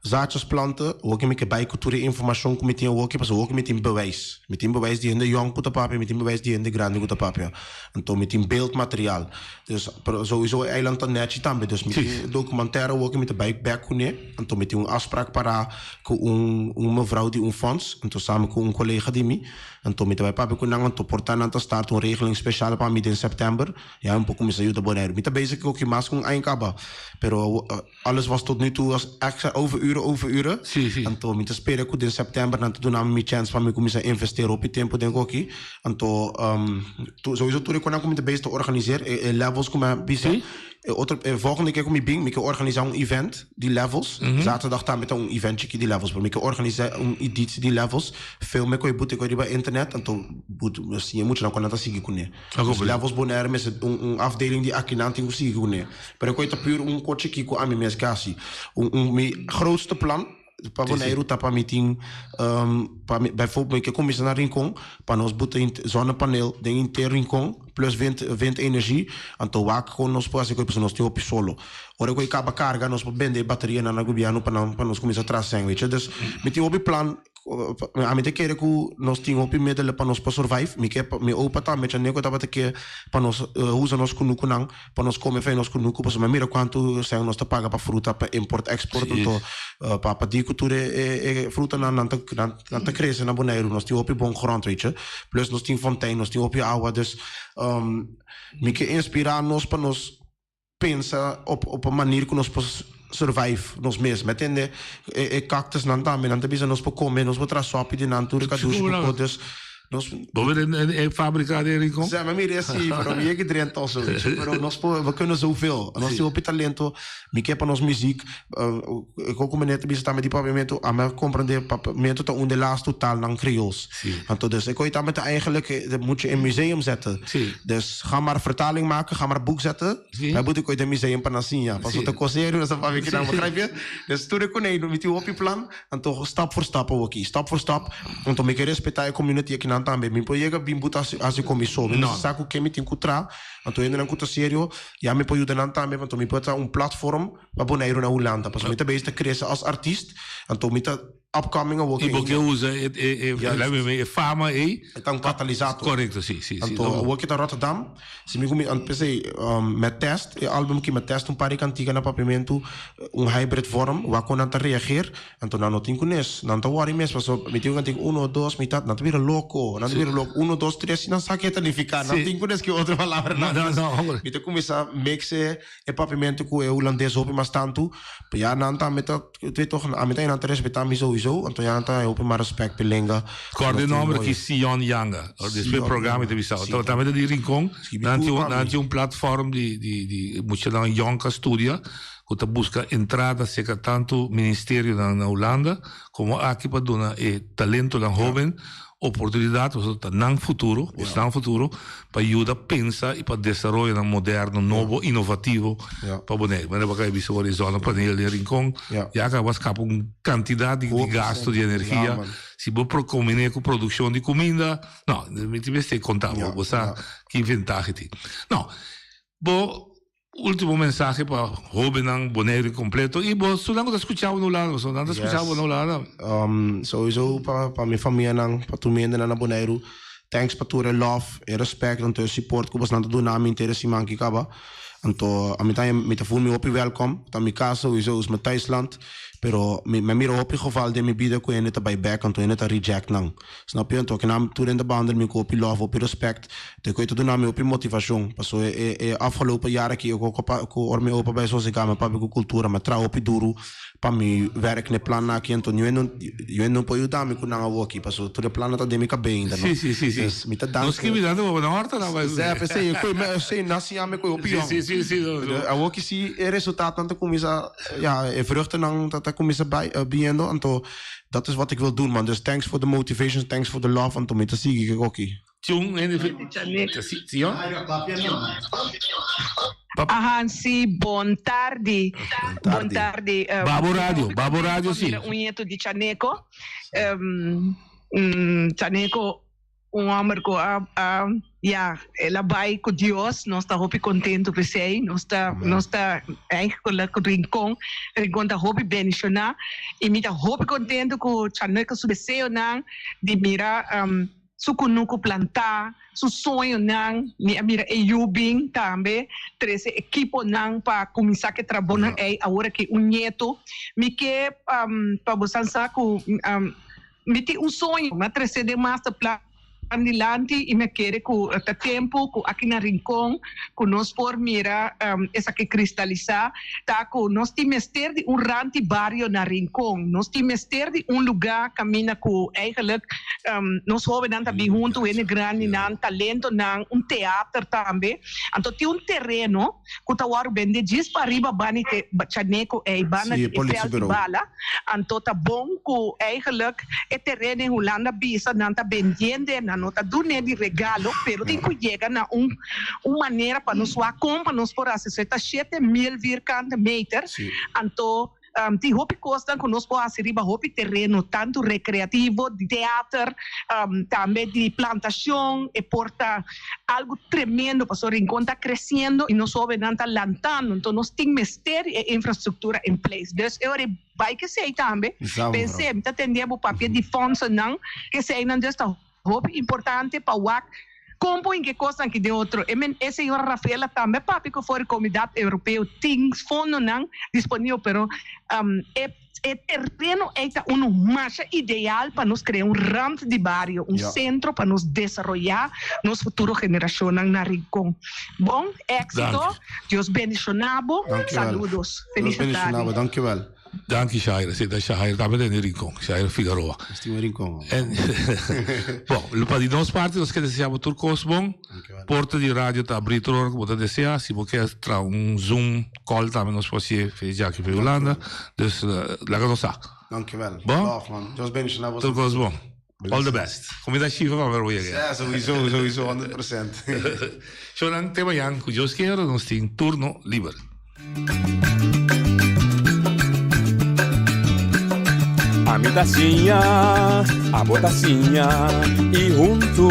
zaadjes planten, ook met bij cultuur informatie komt in ook pas ook met in bewijs. Met in bewijs die in de jong puta papi, met in bewijs die in de grande puta papi. En dan met in beeldmateriaal. Dus sowieso eiland dan net tambe. Dus met documentaire ook met de back kunnen. En dan met een afspraak para een mevrouw die een fonds. En dan samen met een collega die mij. En dan met de papi kunnen dan portaan aan te starten een regeling speciale para midden september. Ja, een poco mis ayuda bonaire. Met de basic ook je maas con einkaba. Pero alles was tot nu toe was extra over uren. Sí. En toen met spelen goed in september en toen nam ik chance van me om te investeren op het tempo denk ik. En toen sowieso toen ik kon met de base te organiseren levels kom bijzonder. Volgende keer kom ik bing, ik organiseer een event die levels. Zaterdag dan met een eventje die levels, maar ik organiseer een editie die levels. Veel meer kon je boeten bij internet en toen je moet je dan kunnen dat zien kunnen. Dus levels bonaire met een afdeling die akinanti hoe zien kunnen. Maar ik kon je puur een kortje kijken aan mijn mescasi. Mijn grootste plan. Pavoneiro tapa meeting bijvoorbeeld ik kom eens naar Rincon panos boeten in zonnepaneel ding in Rincon plus windenergie en to waak gewoon nos pas ik nos tio op solo ora ik acaba carga nos bende bateria na gubiano panos começa atrás sem weet je dus met die hobby plan a mim te quer que nós tínhamos o middelen para nós para survive, me opa também já nego tava te que para nós usa nós kunuku não, para nós comer fei nós kunuku, pois me mira quanto se nós te paga para fruta para import export então para die cultura fruta não te cresce na Bonaire, nós tínhamos bom grond, weet je, plus nós tínhamos fontein, nós tínhamos água, dus me que inspirar nós para nós pensa op een manier que nós podemos survive nós mesmos, entende? Cactus não também, não tem nós podemos comer, nós podemos traçar de natura, caduz, nós é fábrica de Rincon? Sim, mas mira assim, para mim é que drenta ou mas nós podemos zoveel, nós temos o talento, me quer para nós música, eu como net bisa também de pavimento, a me compreender pavimento tá de laatste totaal naar Creools. Want dus ik weet dat met eigenlijk dat moet je in museum zetten. Dus ga maar vertaling maken, ga maar boek zetten. Dan moet ik ooit een museum para zien, pas wat coseiro, dat van ik dan begrijp je? Dus toen ik kon nee, met die op je plan, en toch stap voor stap ook, stap voor stap, want dan ik respecteer de community ik também me pode bem botar assim comissão não saco que me tem que entrar então ainda não custa sério já me pode ajudar também então me pode platform para Bonaire na Holanda para me também está crescer als artiest então me tá upcoming ook e porque usa fama e é um catalisator correto sim então o que tá Rotterdam se me come pensei met test album que met test par cantiga na papimento hybrid vorm waar kon aan te reageren então não tem conhece não tá worry mesmo só me tem cantiga 1 2 metade não vira louco não vira louco 1 2 3 não sabe que tanificar não tem conhece que outra palavra não me tem começar mixe e papimento com o holandês op mas tanto já não tá meta toch a meta não te respeitar me sowieso então já tá eu mais respeito pela língua corre nome que Sion Yanga desse programa de visão então também de Rincon não plataforma de muito da Yonka Studio que busca entrada seca tanto ministério na Holanda como aqui para dar talento da jovem oportunidade no futuro para ajudar a pensar e para desenvolver um moderno, novo, inovativo para Bonaire. Mas não vai ser horizonte para painel de Rincon, já acaba escapar uma quantidade de gasto de energia. Se você combinar com produção de comida, não, me tivesse contável, você que inventar aqui. Não, bom. Último mensaje para jovem Bonaire completo e vos só não escutava no lado, só não escutava no lado. Sowieso para minha família para tu menina na Bonaire, thanks para tu love e respect en tu support que você não do na minha interesse manque acaba. Então a mim tá me tá full me op welkom, tá mi casa sowieso is met Thuisland. Pero me miro op in geval de me bieden ko ene te buyback en to ene te reject nang. Snap je? Toch naam toe in de banden me ko op love op respect. De ko te doen op motivatie. Paso afgelopen jaren ki ook ko orme op bij zoals ik aan mijn publieke cultuur maar trouw op duro pa mi werk ne plan na ki ento eu não pode dar me com na walkie paso tu de plan ta de me cabein. Sim. Me tá dando. Nós que me dando na horta na vai. Pensei eu sei nasci ame ko op. Sim. A walkie si é resultaat dan te commisa ja vruchten dan dat commisa biendo então dat is wat ik wil doen man dus thanks for the motivation thanks for the love en tom te zie ik ook Tjong en Sion Sì, buon tardi. Babo Radio sì. Unito di Chaneco. Chaneco um homem com ela vai com Deus, nós está muito contente por você, nós está eigenlijk com Rincon está muito bem chona, e me está muito contente com o Chaneco subseu não de mirar sukunuku plantar, su sonho não, mira Yubing também, treze equipo não para começar que trabalhar agora que neto, me que para você saco me tem sonho, mas treze de master plan Andilante e me quer com o tempo com aqui na Rincon com nós por mira essa que cristalizar tá com nós temos ter de ranti barrio na Rincon nós temos ter de lugar caminha com eigenlijk nós jovens não também junto em grande não talento não teatro também então tem terreno que tá o vende diz para riba bani que Chaneco bana de bala então tá bom com eigenlijk terreno em Holanda bisa não tá vendendo não está dando de regalo, pero tem que chegar na uma maneira para nos comprar nos por acessar 7.000 virgante metros, então Tem hopi costa conosco a riba hopi terreno, tanto recreativo, de teatro, também de plantação, e porta algo tremendo, para o Rincón está crescendo e nós soube não está lantando, então nós temos que ter a infraestrutura em place. Então, eu vai que sei também, pensei, está atendendo o papel de fontes, não, que sei, não está hopi importante para o como em que coisa que de outro. E senhora Rafaela também, papi, que foi comunidade europeu, tem fundo não disponível, pero é terreno é uma marcha ideal para nós criar ramo de barrio, centro para nós desenvolver nossa futura geração na Rincón. Bom, éxito, Deus bendicionado, saludos, feliz tarde. Dankjewel. Dank je, Shaira. Zit daar Shaira, daar ben in Rincón. Shaira Figueroa. Estive Rincón. Bom, para nós parte, nós queremos desejar turcos bom. Porta de rádio está aberto, você deseja. Se você quer tra Zoom call também nós podemos fazer aqui para Holanda. Dus, laat het ons zeggen. Dankjewel. Bom? Love, man. Deus bendicionado. Turcos bom. All the best. Comida chiva van weer weer. Ja, sowieso, 100%. Zo dan tema yang, kujos kero, nos ting turno liber. A mi tacinha, a botacinha e junto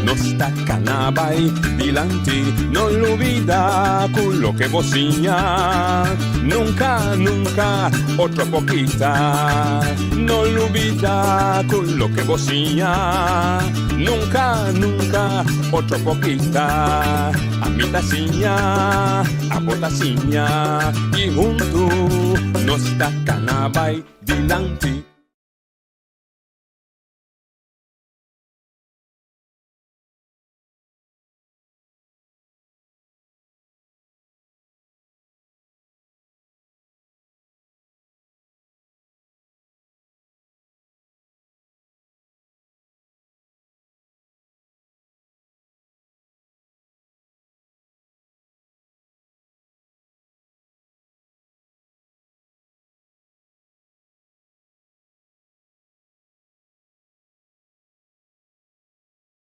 nos tacanabay dilante, no lo olvida con lo que bocinha, nunca, nunca, otra poquita, no lo olvida con lo que bocinha, nunca, nunca, otra poquita, a mi tacinha, a botacinha y junto nos tacanabay dilante.